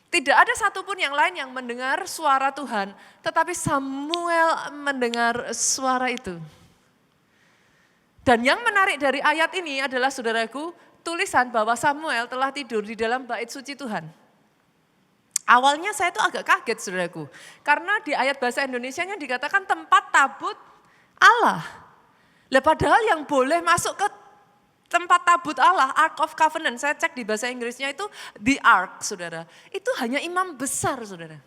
Tidak ada satupun yang lain yang mendengar suara Tuhan, tetapi Samuel mendengar suara itu. Dan yang menarik dari ayat ini adalah, saudaraku, tulisan bahwa Samuel telah tidur di dalam bait suci Tuhan. Awalnya saya tuh agak kaget, saudaraku, karena di ayat bahasa Indonesianya dikatakan tempat tabut Allah. Lah padahal yang boleh masuk ke tempat tabut Allah, Ark of Covenant, saya cek di bahasa Inggrisnya itu the Ark, saudara. Itu hanya imam besar, saudara.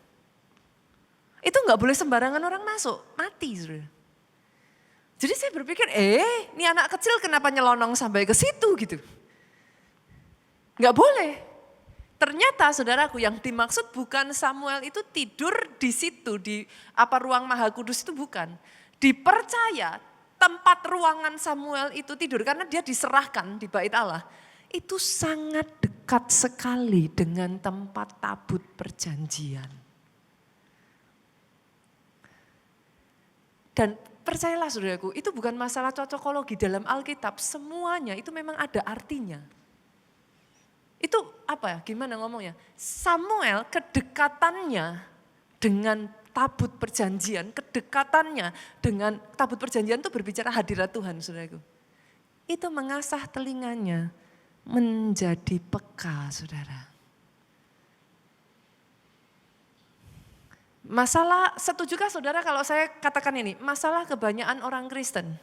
Itu nggak boleh sembarangan orang masuk, mati, saudara. Jadi saya berpikir, ini anak kecil kenapa nyelonong sampai ke situ gitu. Nggak boleh. Ternyata, saudaraku, yang dimaksud bukan Samuel itu tidur di situ, di ruang Maha Kudus itu bukan. Dipercaya tempat ruangan Samuel itu tidur karena dia diserahkan di bait Allah. Itu sangat dekat sekali dengan tempat tabut perjanjian. Dan percayalah, saudaraku, itu bukan masalah cocokologi dalam Alkitab. Semuanya itu memang ada artinya. Itu gimana ngomongnya? Samuel kedekatannya dengan tabut perjanjian, kedekatannya dengan tabut perjanjian itu berbicara hadirat Tuhan, saudaraku. Itu mengasah telinganya menjadi peka, saudara. Masalah, setujukah saudara kalau saya katakan ini, masalah kebanyakan orang Kristen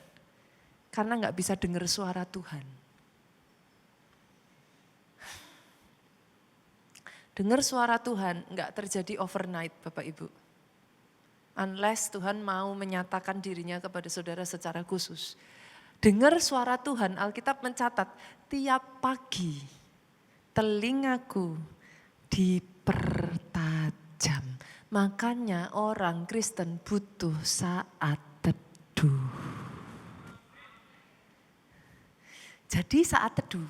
karena nggak bisa dengar suara Tuhan. Dengar suara Tuhan nggak terjadi overnight, Bapak Ibu. Unless Tuhan mau menyatakan dirinya kepada saudara secara khusus. Dengar suara Tuhan, Alkitab mencatat, tiap pagi telingaku dipertajam. Makanya orang Kristen butuh saat teduh. Jadi saat teduh,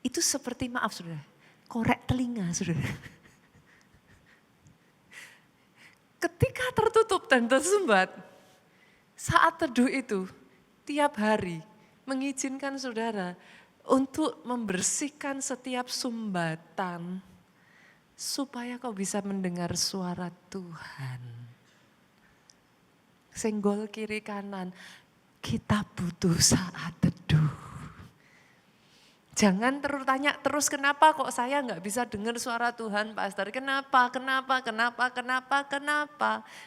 itu seperti saudara, korek telinga, saudara. Ketika tertutup dan tersumbat, saat teduh itu tiap hari mengizinkan saudara untuk membersihkan setiap sumbatan supaya kau bisa mendengar suara Tuhan. Senggol kiri kanan, kita butuh saat teduh. Jangan tanya terus kenapa kok saya nggak bisa dengar suara Tuhan, Pastor. Kenapa?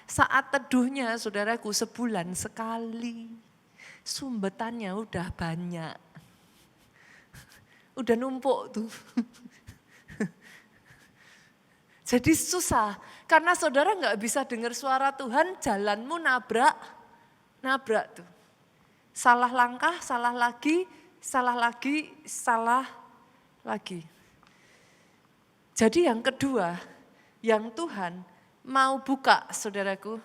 Saat teduhnya, saudaraku, sebulan sekali. Sumbetannya udah banyak. Udah numpuk tuh. Jadi susah, karena saudara nggak bisa dengar suara Tuhan, jalanmu nabrak tuh. Salah langkah, salah lagi. Jadi yang kedua, yang Tuhan mau buka, saudaraku,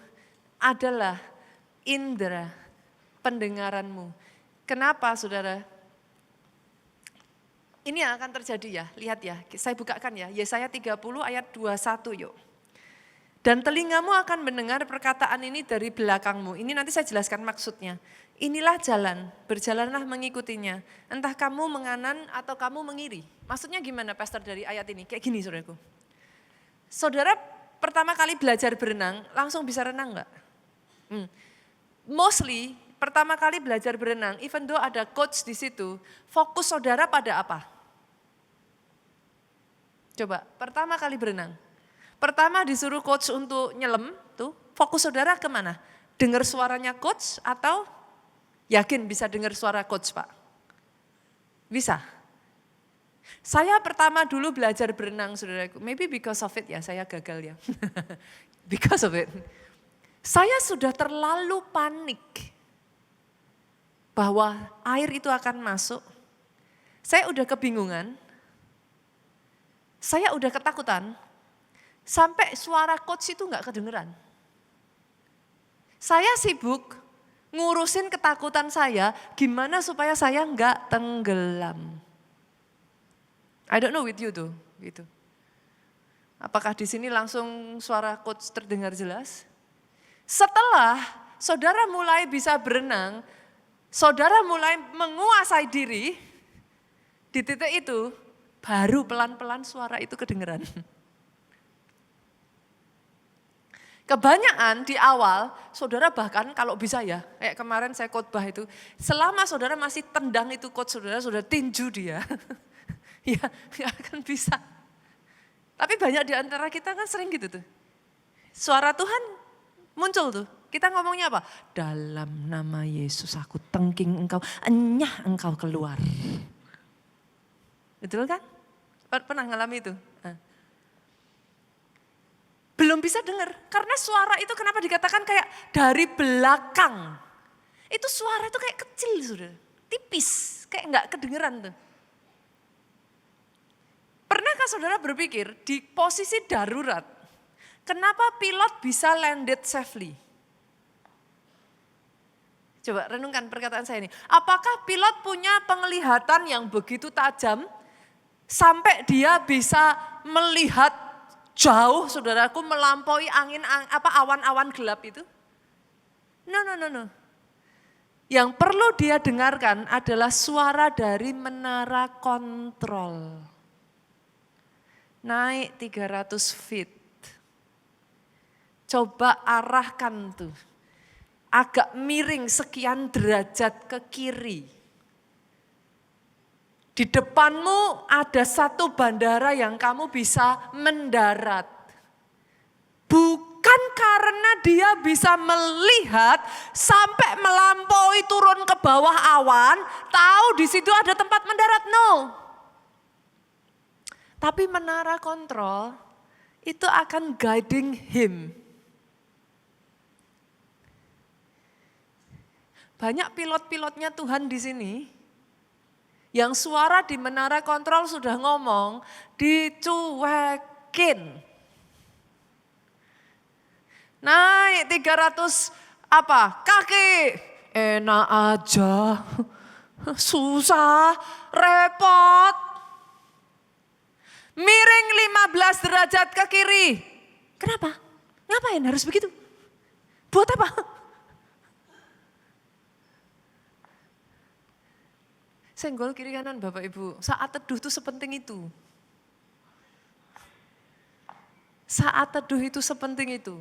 adalah indera pendengaranmu. Kenapa, saudara? Ini yang akan terjadi ya, lihat ya, saya bukakan ya, Yesaya 30 ayat 21 yuk. Dan telingamu akan mendengar perkataan ini dari belakangmu. Ini nanti saya jelaskan maksudnya. Inilah jalan, berjalanlah mengikutinya. Entah kamu menganan atau kamu mengiri. Maksudnya gimana, Pastor, dari ayat ini? Kayak gini, saudaraku. Saudara pertama kali belajar berenang, langsung bisa renang enggak? Mostly, pertama kali belajar berenang, even though ada coach di situ, fokus saudara pada apa? Coba, pertama kali berenang. Pertama disuruh coach untuk nyelam, tuh fokus saudara kemana? Dengar suaranya coach atau yakin bisa dengar suara coach, Pak? Bisa? Saya pertama dulu belajar berenang, saudaraku. Maybe because of it ya, saya gagal ya. Because of it. Saya sudah terlalu panik bahwa air itu akan masuk. Saya udah kebingungan. Saya udah ketakutan. Sampai suara coach itu enggak kedengeran. Saya sibuk ngurusin ketakutan saya, gimana supaya saya enggak tenggelam. I don't know with you tuh, gitu. Apakah di sini langsung suara coach terdengar jelas? Setelah saudara mulai bisa berenang, saudara mulai menguasai diri, di titik itu baru pelan-pelan suara itu kedengeran. Kebanyakan di awal, saudara bahkan kalau bisa ya, kayak kemarin saya khotbah itu, selama saudara masih tendang itu coach saudara, sudah tinju dia, ya nggak akan bisa. Tapi banyak di antara kita kan sering gitu tuh. Suara Tuhan muncul tuh, kita ngomongnya apa? Dalam nama Yesus aku tengking engkau, enyah engkau keluar. Betul kan? Pernah ngalami itu? Belum bisa dengar, karena suara itu kenapa dikatakan kayak dari belakang. Itu suara itu kayak kecil sudah, tipis, kayak nggak kedengeran tuh. Pernahkah saudara berpikir di posisi darurat, kenapa pilot bisa landed safely? Coba renungkan perkataan saya ini. Apakah pilot punya penglihatan yang begitu tajam sampai dia bisa melihat jauh, saudaraku, melampaui awan-awan gelap itu? No. Yang perlu dia dengarkan adalah suara dari menara kontrol. Naik 300 feet. Coba arahkan tuh. Agak miring sekian derajat ke kiri. Di depanmu ada satu bandara yang kamu bisa mendarat. Bukan karena dia bisa melihat sampai melampaui turun ke bawah awan, tahu di situ ada tempat mendarat, no. Tapi menara kontrol itu akan guiding him. Banyak pilot-pilotnya Tuhan di sini, yang suara di menara kontrol sudah ngomong, dicuekin. Naik 300 kaki, enak aja, susah, repot. Miring 15 derajat ke kiri. Kenapa? Ngapain harus begitu? Buat apa? Senggol kiri kanan Bapak Ibu, saat teduh itu sepenting itu. Saat teduh itu sepenting itu.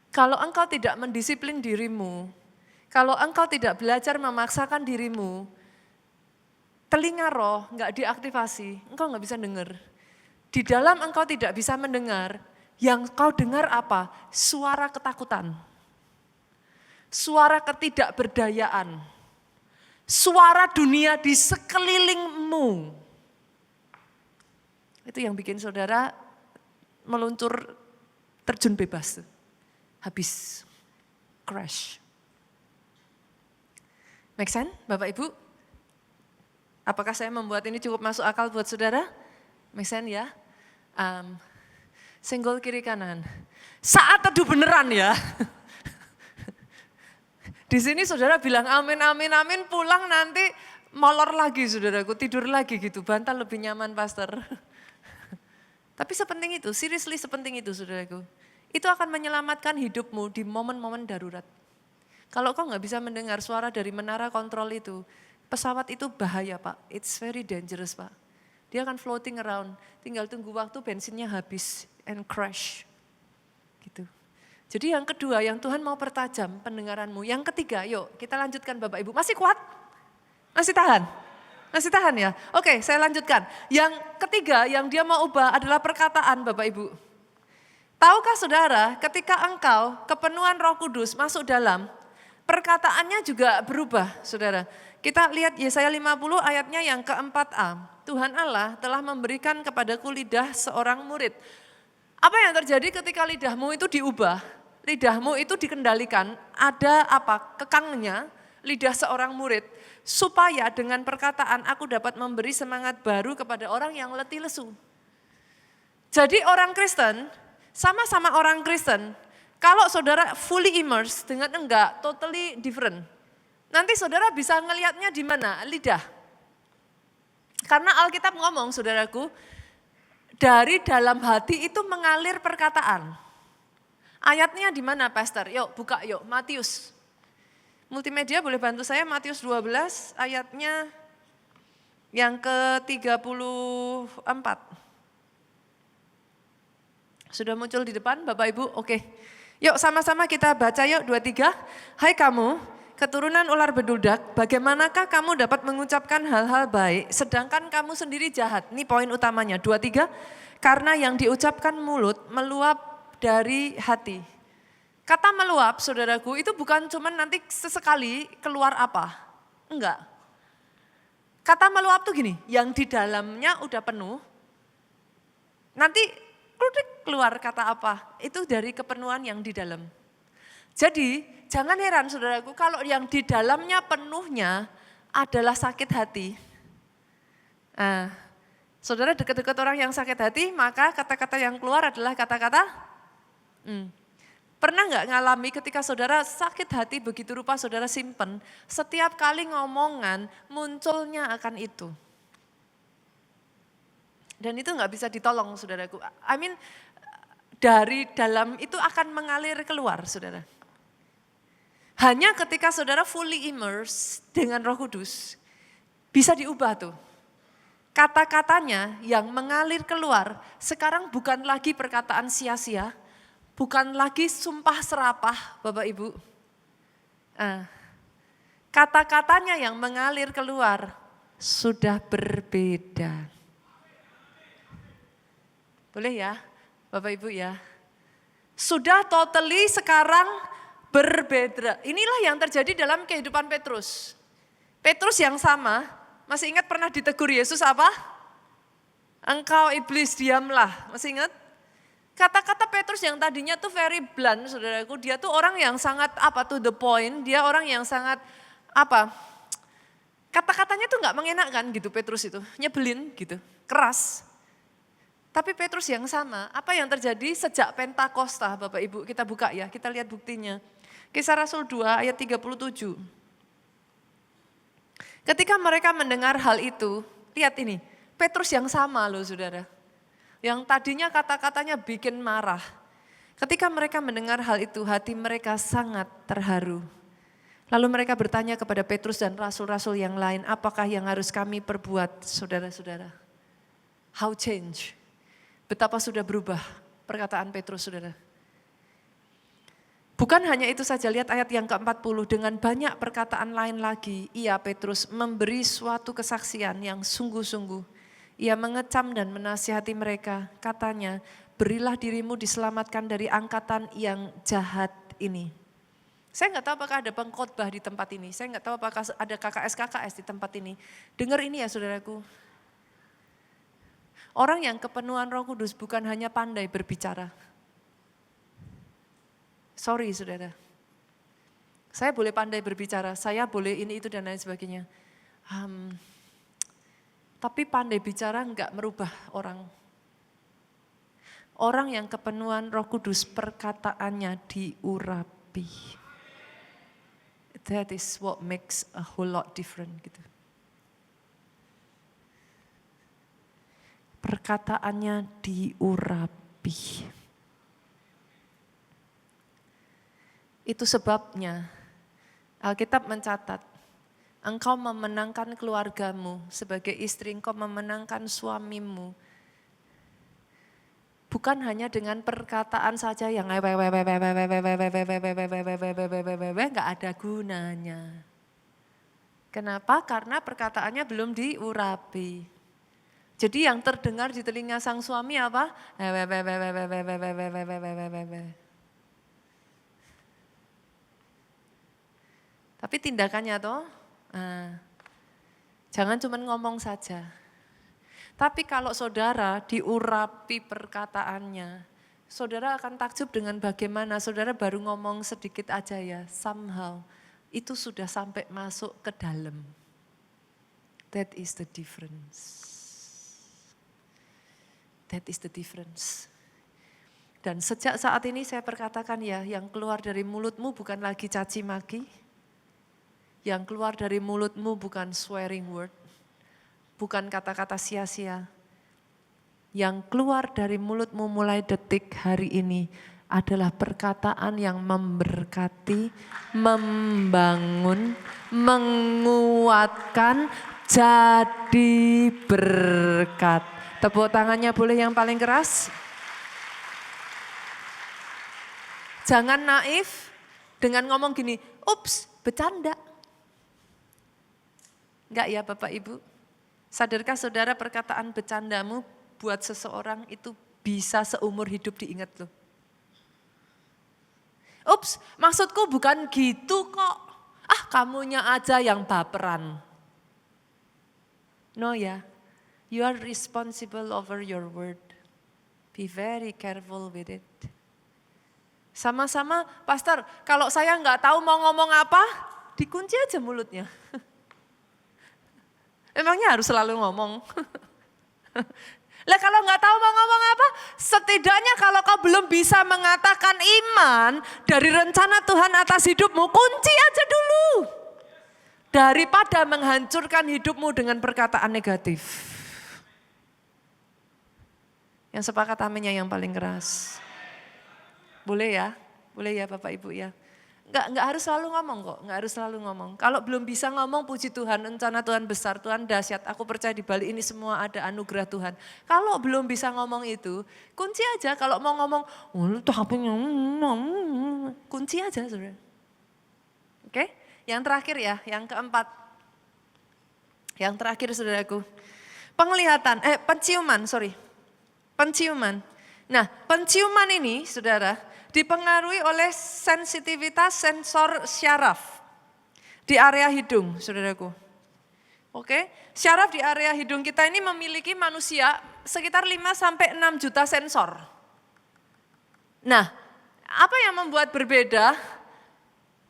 Kalau engkau tidak mendisiplin dirimu, kalau engkau tidak belajar memaksakan dirimu, telinga roh nggak diaktifasi, engkau nggak bisa dengar. Di dalam engkau tidak bisa mendengar, yang kau dengar apa? Suara ketakutan. Suara ketidakberdayaan. Suara dunia di sekelilingmu. Itu yang bikin saudara meluncur terjun bebas. Habis, crash. Make sense Bapak Ibu? Apakah saya membuat ini cukup masuk akal buat saudara? Make sense ya? Senggol kiri kanan. Saat teduh beneran ya. Di sini saudara bilang amin, amin, amin, pulang nanti molor lagi saudaraku, tidur lagi gitu, bantal lebih nyaman pastor. Tapi sepenting itu, seriously sepenting itu saudaraku. Itu akan menyelamatkan hidupmu di momen-momen darurat. Kalau kau nggak bisa mendengar suara dari menara kontrol itu, pesawat itu bahaya Pak, it's very dangerous Pak. Dia akan floating around, tinggal tunggu waktu bensinnya habis and crash. Gitu. Jadi yang kedua, yang Tuhan mau pertajam pendengaranmu. Yang ketiga, yuk kita lanjutkan Bapak Ibu. Masih kuat? Masih tahan? Masih tahan ya? Oke, saya lanjutkan. Yang ketiga, yang dia mau ubah adalah perkataan Bapak Ibu. Tahukah saudara, ketika engkau kepenuhan Roh Kudus masuk dalam, perkataannya juga berubah saudara. Kita lihat Yesaya 50 ayatnya yang keempat-A. Tuhan Allah telah memberikan kepadaku lidah seorang murid. Apa yang terjadi ketika lidahmu itu diubah? Lidahmu itu dikendalikan, ada kekangnya, lidah seorang murid. Supaya dengan perkataan aku dapat memberi semangat baru kepada orang yang letih lesu. Jadi orang Kristen, sama-sama orang Kristen, Kalau saudara fully immersed dengan enggak, totally different. Nanti saudara bisa ngelihatnya di mana? Lidah. Karena Alkitab ngomong, saudaraku, dari dalam hati itu mengalir perkataan. Ayatnya di mana, Pastor? Yuk, buka yuk, Matius. Multimedia boleh bantu saya, Matius 12 ayatnya yang ke-34. Sudah muncul di depan Bapak Ibu? Oke. Yuk sama-sama kita baca yuk 23. Hai kamu, keturunan ular bedudak, bagaimanakah kamu dapat mengucapkan hal-hal baik sedangkan kamu sendiri jahat? Ini poin utamanya. 23. Karena yang diucapkan mulut meluap dari hati. Kata meluap, saudaraku, itu bukan cuma nanti sesekali keluar apa. Enggak. Kata meluap tuh gini, yang di dalamnya udah penuh, nanti keluar kata apa, itu dari kepenuhan yang di dalam. Jadi jangan heran saudaraku kalau yang di dalamnya penuhnya adalah sakit hati. Saudara dekat-dekat orang yang sakit hati, maka kata-kata yang keluar adalah kata-kata. Pernah nggak ngalami ketika saudara sakit hati begitu rupa saudara simpen, setiap kali ngomongan munculnya akan itu. Dan itu nggak bisa ditolong saudaraku. Dari dalam itu akan mengalir keluar saudara. Hanya ketika saudara fully immersed dengan Roh Kudus, bisa diubah tuh. Kata-katanya yang mengalir keluar sekarang bukan lagi perkataan sia-sia, bukan lagi sumpah serapah Bapak Ibu. Kata-katanya yang mengalir keluar sudah berbeda. Boleh ya Bapak Ibu ya. Sudah totally sekarang berbeda. Inilah yang terjadi dalam kehidupan Petrus. Petrus yang sama, masih ingat pernah ditegur Yesus apa? Engkau iblis diamlah, masih ingat? Kata-kata Petrus yang tadinya tuh very blunt saudaraku, dia tuh orang yang sangat to the point, dia orang yang sangat kata-katanya tuh gak mengenakkan gitu Petrus itu, nyebelin gitu, keras. Tapi Petrus yang sama, apa yang terjadi sejak Pentakosta Bapak Ibu, kita buka ya, kita lihat buktinya. Kisah Rasul 2 ayat 37. Ketika mereka mendengar hal itu, lihat ini, Petrus yang sama loh saudara. Yang tadinya kata-katanya bikin marah. Ketika mereka mendengar hal itu, hati mereka sangat terharu. Lalu mereka bertanya kepada Petrus dan rasul-rasul yang lain, apakah yang harus kami perbuat saudara-saudara? How change? Betapa sudah berubah perkataan Petrus saudara. Bukan hanya itu saja, lihat ayat yang ke-40, dengan banyak perkataan lain lagi, ia Petrus memberi suatu kesaksian yang sungguh-sungguh. Ia mengecam dan menasihati mereka, katanya, berilah dirimu diselamatkan dari angkatan yang jahat ini. Saya nggak tahu apakah ada pengkhotbah di tempat ini, saya nggak tahu apakah ada KKS-KKS di tempat ini. Dengar ini ya saudaraku. Orang yang kepenuhan Roh Kudus bukan hanya pandai berbicara. Sorry saudara. Saya boleh pandai berbicara, saya boleh ini itu dan lain sebagainya. Tapi pandai bicara enggak merubah orang. Orang yang kepenuhan Roh Kudus perkataannya diurapi. That is what makes a whole lot different gitu. Perkataannya diurapi. Itu sebabnya Alkitab mencatat, engkau memenangkan keluargamu sebagai istri, engkau memenangkan suamimu. Bukan hanya dengan perkataan saja yang nggak ada gunanya. Kenapa? Karena perkataannya belum diurapi. Jadi yang terdengar di telinga sang suami apa? Tapi tindakannya toh, jangan cuma ngomong saja. Tapi kalau saudara diurapi perkataannya, saudara akan takjub dengan bagaimana saudara baru ngomong sedikit aja ya, somehow itu sudah sampai masuk ke dalam. That is the difference. That is the difference. Dan sejak saat ini saya perkatakan ya, yang keluar dari mulutmu bukan lagi caci maki, yang keluar dari mulutmu bukan swearing word, bukan kata-kata sia-sia. Yang keluar dari mulutmu mulai detik hari ini adalah perkataan yang memberkati, membangun, menguatkan, jadi berkat. Tepuk tangannya boleh yang paling keras. Jangan naif dengan ngomong gini, ups, bercanda. Enggak ya Bapak Ibu? Sadarkah saudara perkataan bercandamu buat seseorang itu bisa seumur hidup diingat loh. Ups, maksudku bukan gitu kok. Ah, kamunya aja yang baperan. No ya, you are responsible over your word. Be very careful with it. Sama-sama, Pastor, kalau saya nggak tahu mau ngomong apa, dikunci aja mulutnya. Emangnya harus selalu ngomong? Lah kalau nggak tahu mau ngomong apa, setidaknya kalau kau belum bisa mengatakan iman dari rencana Tuhan atas hidupmu, kunci aja dulu. Daripada menghancurkan hidupmu dengan perkataan negatif. Yang sepakat aminnya yang paling keras. Boleh ya Bapak Ibu ya. Enggak harus selalu ngomong kok, enggak harus selalu ngomong. Kalau belum bisa ngomong puji Tuhan, rencana Tuhan besar, Tuhan dahsyat. Aku percaya di balik ini semua ada anugerah Tuhan. Kalau belum bisa ngomong itu, kunci aja. Kalau mau ngomong, kunci aja saudara. Oke, yang terakhir ya, yang keempat. Yang terakhir saudaraku, penciuman. Nah, penciuman ini saudara, dipengaruhi oleh sensitivitas sensor syaraf di area hidung, saudaraku. Oke, syaraf di area hidung kita ini memiliki manusia sekitar 5-6 juta sensor. Nah, apa yang membuat berbeda?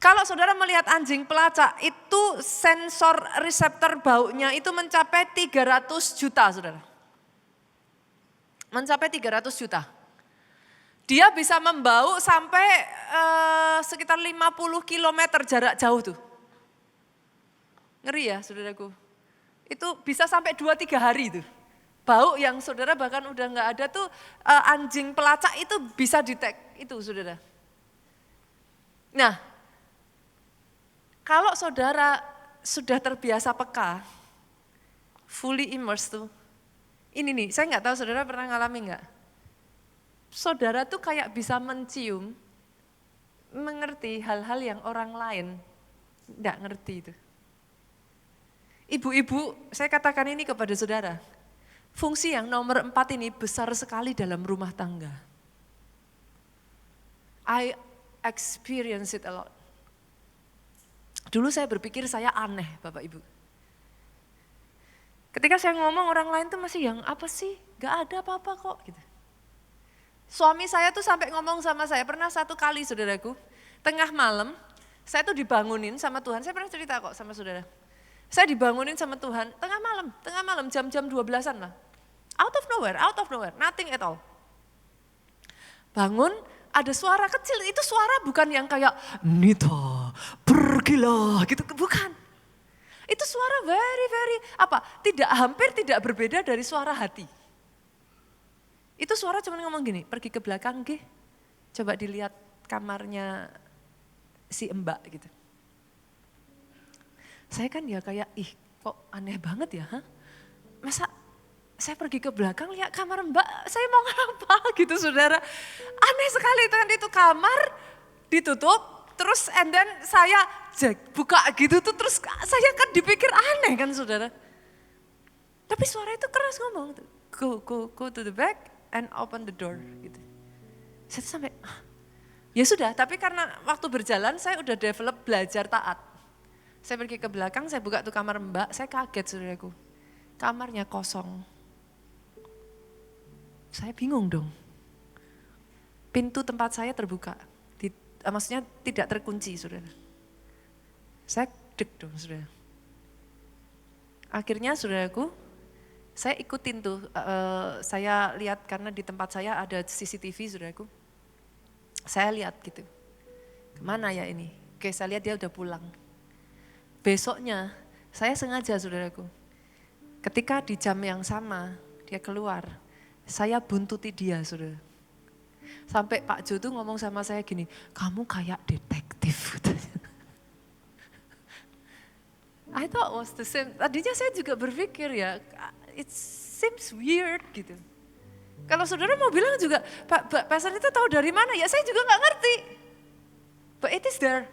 Kalau saudara melihat anjing pelacak, itu sensor reseptor baunya itu mencapai 300 juta, saudara. Mencapai 300 juta. Dia bisa membau sampai sekitar 50 km jarak jauh tuh. Ngeri ya saudaraku. Itu bisa sampai 2-3 hari tuh. Bau yang saudara bahkan udah gak ada tuh anjing pelacak itu bisa detect itu saudara. Nah, kalau saudara sudah terbiasa peka, fully immersed tuh. Ini nih, saya gak tahu saudara pernah ngalami gak? Saudara tuh kayak bisa mencium, mengerti hal-hal yang orang lain enggak ngerti itu. Ibu-ibu, saya katakan ini kepada saudara, fungsi yang nomor 4 ini besar sekali dalam rumah tangga. I experience it a lot. Dulu saya berpikir saya aneh Bapak Ibu. Ketika saya ngomong orang lain tuh masih yang apa sih, gak ada apa-apa kok gitu. Suami saya tuh sampai ngomong sama saya, pernah satu kali saudaraku, tengah malam, saya tuh dibangunin sama Tuhan, saya pernah cerita kok sama saudara. Saya dibangunin sama Tuhan, tengah malam jam-jam 12-an lah. Out of nowhere, nothing at all. Bangun, ada suara kecil, itu suara bukan yang kayak, Nita, pergilah, gitu, bukan. Itu suara hampir tidak berbeda dari suara hati. Itu suara cuma ngomong gini, pergi ke belakang gih, coba dilihat kamarnya si Mbak gitu. Saya kan ya kayak, kok aneh banget ya, masa saya pergi ke belakang lihat kamar Mbak, saya mau ngapa gitu saudara. Aneh sekali kan itu kamar ditutup, terus and then saya buka gitu tuh, terus saya kan dipikir aneh kan saudara. Tapi suara itu keras ngomong, go to the back and open the door gitu. Saya tuh sampai, ya sudah, tapi karena waktu berjalan saya udah develop belajar taat. Saya pergi ke belakang, saya buka tuh kamar Mbak, saya kaget saudaraku. Kamarnya kosong. Saya bingung dong. Pintu tempat saya terbuka, maksudnya tidak terkunci saudara. Saya deg dong saudara. Akhirnya saudaraku, saya ikutin tuh, saya lihat karena di tempat saya ada CCTV saudaraku. Saya lihat gitu, kemana ya ini? Oke, saya lihat dia udah pulang. Besoknya, saya sengaja saudaraku, ketika di jam yang sama, dia keluar, saya buntuti dia saudara. Sampai Pak Jo tuh ngomong sama saya gini, kamu kayak detektif. I thought was the same. Tadinya saya juga berpikir ya, it seems weird gitu. Kalau saudara mau bilang juga, Pak pastor itu tahu dari mana? Ya saya juga nggak ngerti. But it is there.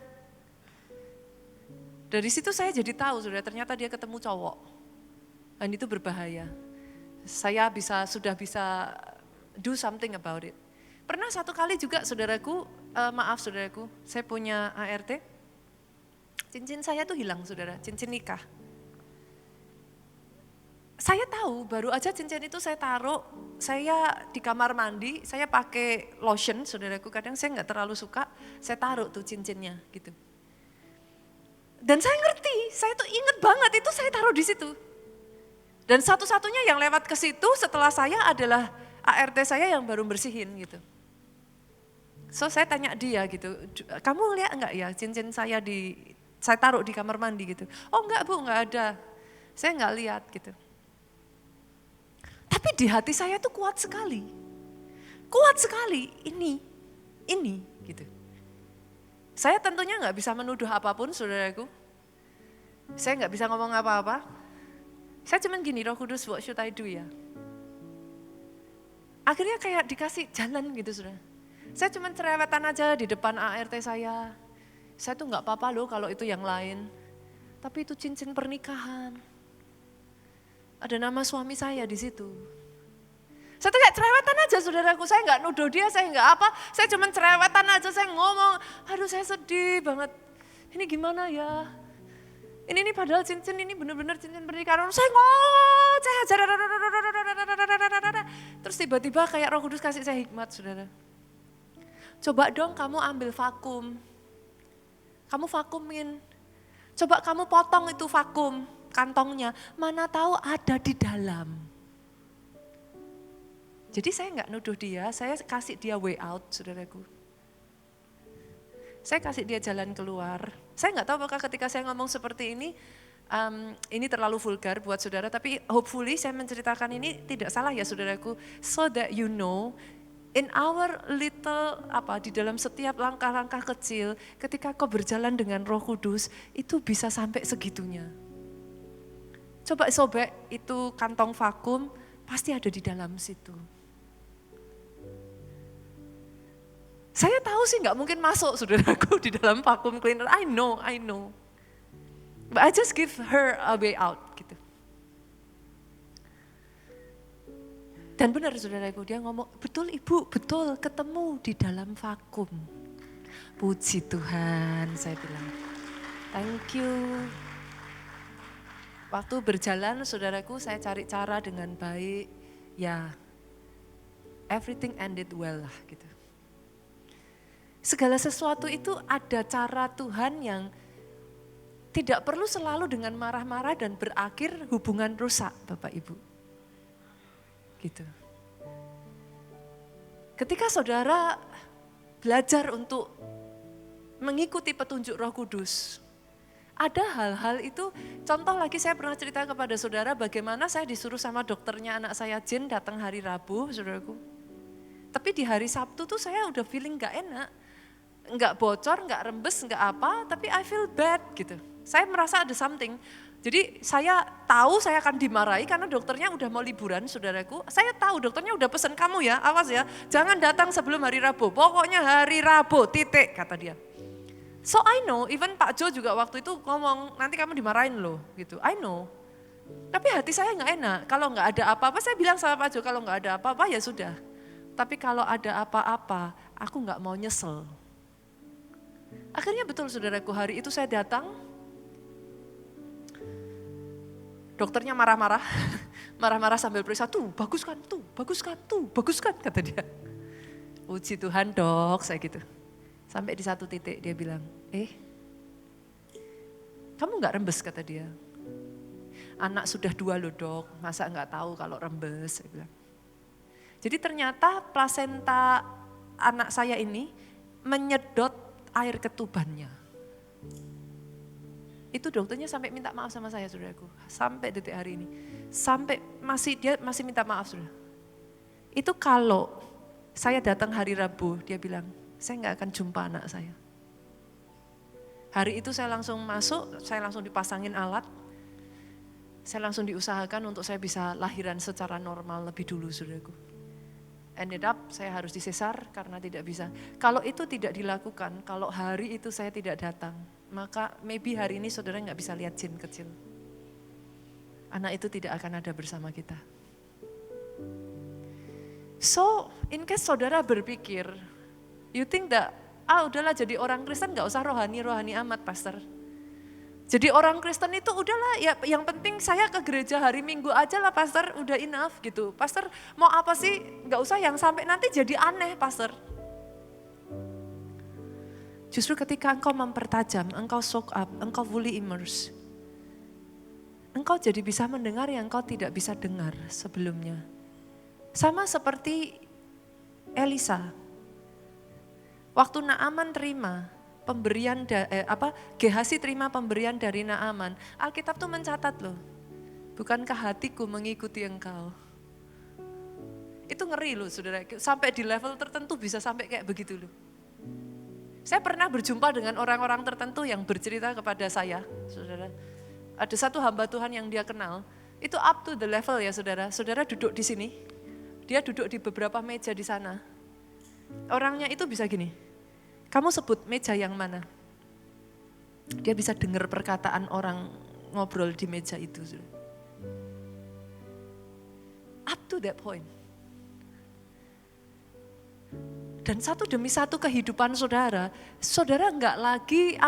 Dari situ saya jadi tahu, saudara, ternyata dia ketemu cowok. Dan itu berbahaya. Saya sudah bisa do something about it. Pernah satu kali juga saudaraku, saudaraku, saya punya ART. Cincin saya tuh hilang saudara, cincin nikah. Saya tahu, baru aja cincin itu saya taruh, saya di kamar mandi, saya pakai lotion saudaraku, kadang saya nggak terlalu suka, saya taruh tuh cincinnya gitu. Dan saya ngerti, saya tuh inget banget itu saya taruh di situ. Dan satu-satunya yang lewat ke situ setelah saya adalah ART saya yang baru bersihin gitu. So saya tanya dia gitu, kamu lihat enggak ya cincin saya taruh di kamar mandi gitu. Oh enggak Bu, enggak ada. Saya enggak lihat gitu. Tapi di hati saya tuh kuat sekali. Kuat sekali ini gitu. Saya tentunya enggak bisa menuduh apapun saudaraku. Saya enggak bisa ngomong apa-apa. Saya cuman gini, Roh Kudus, what should I do ya? Akhirnya kayak dikasih jalan gitu saudara. Saya cuman cerewetan aja di depan ART saya. Saya tuh enggak apa-apa loh kalau itu yang lain. Tapi itu cincin pernikahan. Ada nama suami saya di situ. Saya tuh kayak cerewetan aja saudaraku, saya enggak nuduh dia, saya enggak apa. Saya cuman cerewetan aja, saya ngomong, aduh saya sedih banget. Ini gimana ya? Ini padahal cincin ini benar-benar cincin pernikahan. Saya ngomong, saya hajar. Terus tiba-tiba kayak Roh Kudus kasih saya hikmat saudara. Coba dong kamu ambil vakum. Kamu vakumin. Coba kamu potong itu vakum kantongnya. Mana tahu ada di dalam. Jadi saya enggak nuduh dia, saya kasih dia way out saudaraku. Saya kasih dia jalan keluar. Saya enggak tahu apakah ketika saya ngomong seperti ini terlalu vulgar buat saudara, tapi hopefully saya menceritakan ini tidak salah ya saudaraku. So that you know, in our little, di dalam setiap langkah-langkah kecil, ketika kau berjalan dengan Roh Kudus, itu bisa sampai segitunya. Coba sobek itu kantong vakum, pasti ada di dalam situ. Saya tahu sih nggak mungkin masuk saudaraku di dalam vacuum cleaner. I know. But I just give her a way out gitu. Dan benar saudaraku, dia ngomong, betul ibu, betul ketemu di dalam vakum. Puji Tuhan, saya bilang. Thank you. Waktu berjalan saudaraku, saya cari cara dengan baik. Ya, everything ended well lah gitu. Segala sesuatu itu ada cara Tuhan yang tidak perlu selalu dengan marah-marah dan berakhir hubungan rusak Bapak Ibu. Gitu. Ketika saudara belajar untuk mengikuti petunjuk Roh Kudus, ada hal-hal itu, contoh lagi saya pernah cerita kepada saudara bagaimana saya disuruh sama dokternya anak saya Jen datang hari Rabu, saudaraku. Tapi di hari Sabtu tuh saya udah feeling gak enak. Enggak bocor, enggak rembes, enggak apa, tapi I feel bad gitu. Saya merasa ada something. Jadi saya tahu saya akan dimarahi karena dokternya udah mau liburan saudaraku. Saya tahu dokternya udah pesan kamu ya, awas ya, jangan datang sebelum hari Rabu. Pokoknya hari Rabu, titik kata dia. So I know, even Pak Jo juga waktu itu ngomong, nanti kamu dimarahin loh gitu. I know. Tapi hati saya enggak enak, kalau enggak ada apa-apa saya bilang sama Pak Jo, kalau enggak ada apa-apa ya sudah. Tapi kalau ada apa-apa, aku enggak mau nyesel. Akhirnya betul saudaraku, hari itu saya datang, dokternya marah-marah, marah-marah sambil periksa, bagus kan, kata dia. Puji Tuhan dok, saya gitu. Sampai di satu titik dia bilang, kamu gak rembes kata dia. Anak sudah 2 loh dok, masa gak tahu kalau rembes, saya bilang. Jadi ternyata plasenta anak saya ini menyedot air ketubannya. Itu dokternya sampai minta maaf sama saya, saudaraku. Sampai detik hari ini. Dia masih minta maaf, saudara. Itu kalau saya datang hari Rabu, dia bilang, saya nggak akan jumpa anak saya. Hari itu saya langsung masuk, saya langsung dipasangin alat. Saya langsung diusahakan untuk saya bisa lahiran secara normal lebih dulu, saudaraku. Ended up saya harus disesar karena tidak bisa. Kalau itu tidak dilakukan, kalau hari itu saya tidak datang, maka maybe hari ini saudara nggak bisa lihat jin kecil. Anak itu tidak akan ada bersama kita. So, in case saudara berpikir, you think that, udahlah jadi orang Kristen nggak usah rohani-rohani amat, pastor. Jadi orang Kristen itu udahlah, ya yang penting saya ke gereja hari Minggu aja lah, pastor, udah enough gitu. Pastor mau apa sih, nggak usah yang sampai nanti jadi aneh, pastor. Justru ketika engkau mempertajam, engkau soak up, engkau fully immerse, engkau jadi bisa mendengar yang engkau tidak bisa dengar sebelumnya. Sama seperti Elisa. Waktu Naaman terima pemberian, Gehasi terima pemberian dari Naaman. Alkitab tuh mencatat loh, bukankah hatiku mengikuti engkau? Itu ngeri loh saudara, sampai di level tertentu bisa sampai kayak begitu loh. Saya pernah berjumpa dengan orang-orang tertentu yang bercerita kepada saya, saudara. Ada satu hamba Tuhan yang dia kenal, itu up to the level ya saudara. Saudara duduk di sini, dia duduk di beberapa meja di sana. Orangnya itu bisa gini, kamu sebut meja yang mana? Dia bisa dengar perkataan orang ngobrol di meja itu. Up to that point. Dan satu demi satu kehidupan saudara, saudara enggak lagi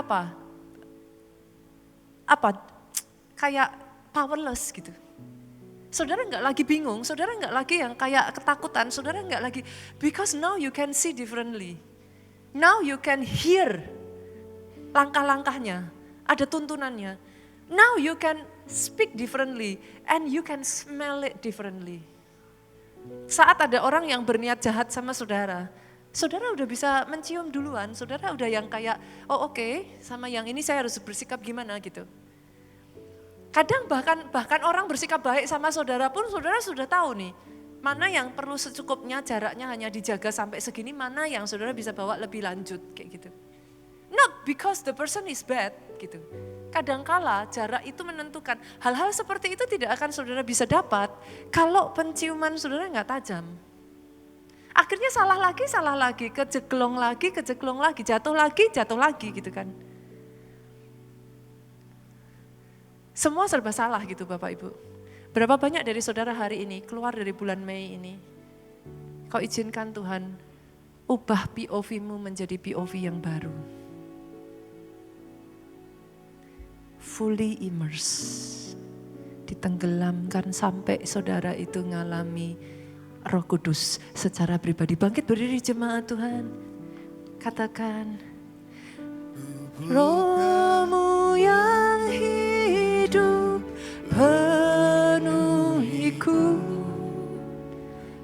kayak powerless gitu. Saudara enggak lagi bingung, saudara enggak lagi yang kayak ketakutan, saudara enggak lagi, because now you can see differently. Now you can hear langkah-langkahnya, ada tuntunannya. Now you can speak differently and you can smell it differently. Saat ada orang yang berniat jahat sama saudara, saudara udah bisa mencium duluan, saudara udah yang kayak, oke, sama yang ini saya harus bersikap gimana gitu. Kadang bahkan orang bersikap baik sama saudara pun saudara sudah tahu nih, mana yang perlu secukupnya, jaraknya hanya dijaga sampai segini, mana yang saudara bisa bawa lebih lanjut kayak gitu. Not because the person is bad gitu. Kadangkala jarak itu menentukan. Hal-hal seperti itu tidak akan saudara bisa dapat kalau penciuman saudara nggak tajam. Akhirnya salah lagi, kejeglong lagi, jatuh lagi gitu kan. Semua serba salah gitu Bapak Ibu. Berapa banyak dari saudara hari ini keluar dari bulan Mei ini, kau izinkan Tuhan ubah POV-mu menjadi POV yang baru. Fully immersed, ditenggelamkan sampai saudara itu ngalami Roh Kudus secara pribadi. Bangkit berdiri jemaat Tuhan, katakan, Roh-Mu yang hidup penuhiku,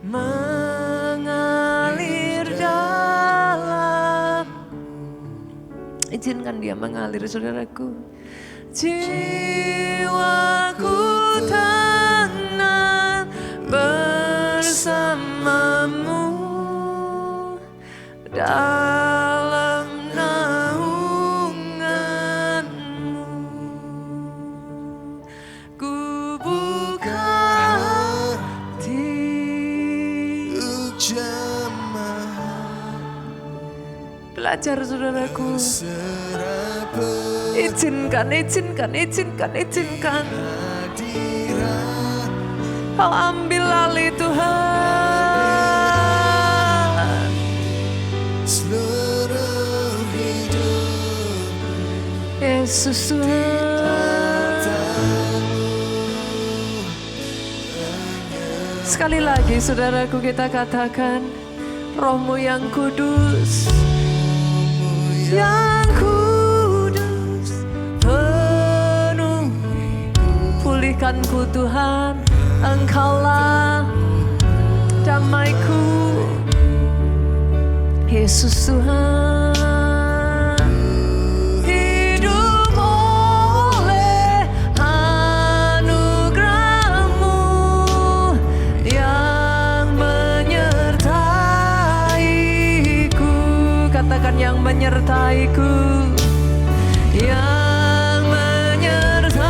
mengalir dalam. Izinkan dia mengalir saudaraku. Jiwaku tenang bersamamu dalam naunganmu. Ku buka hati belajar saudaraku. Izinkan. Kau ambil alih Tuhan. Yesus Tuhan. Sekali lagi saudaraku kita katakan, Roh-Mu yang kudus, yang kudus penuhi, pulihkanku Tuhan, Engkaulah damaiku, Yesus Tuhan. yang menyertaiku, yang menyertaiku.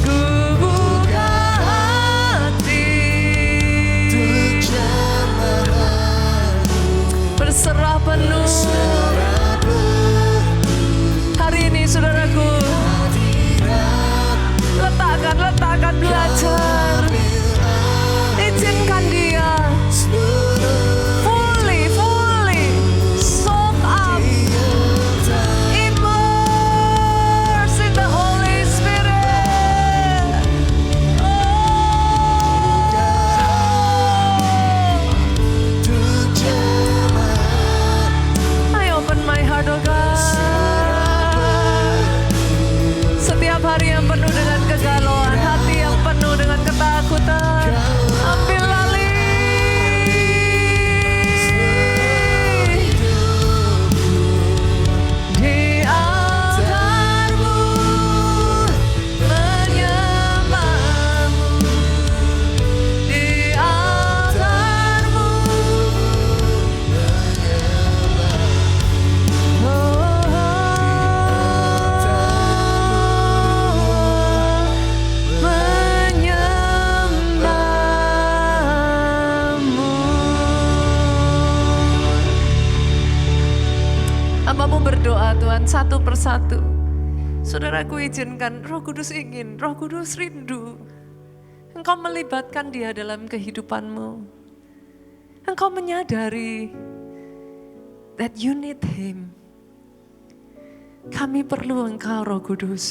Ku buka hati, berserah penuh. Hari ini saudaraku, letakkan belajar. Izinkan dia fully soak up, immerse in the Holy Spirit. I open my heart, oh God. Setiap hari yang penuh dengan kegalauan, hati yang penuh dengan ketakutan, ambil alih. Di altarmu menyembahmu, di altarmu Hambamu berdoa Tuhan satu persatu. Saudaraku izinkan Roh Kudus ingin, Roh Kudus rindu. Engkau melibatkan dia dalam kehidupanmu. Engkau menyadari that you need him. Kami perlu Engkau Roh Kudus.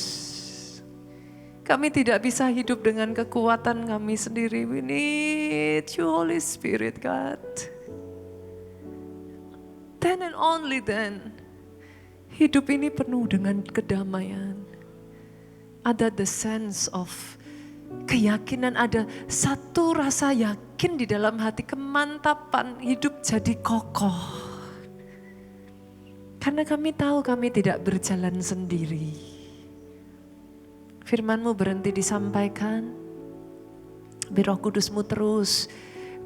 Kami tidak bisa hidup dengan kekuatan kami sendiri. We need you Holy Spirit God. Then and only then, hidup ini penuh dengan kedamaian. Ada the sense of keyakinan, ada satu rasa yakin di dalam hati, kemantapan hidup jadi kokoh. Karena kami tahu kami tidak berjalan sendiri. Firman-Mu berhenti disampaikan, biar Roh Kudus-Mu terus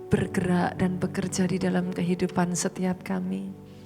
bergerak dan bekerja di dalam kehidupan setiap kami.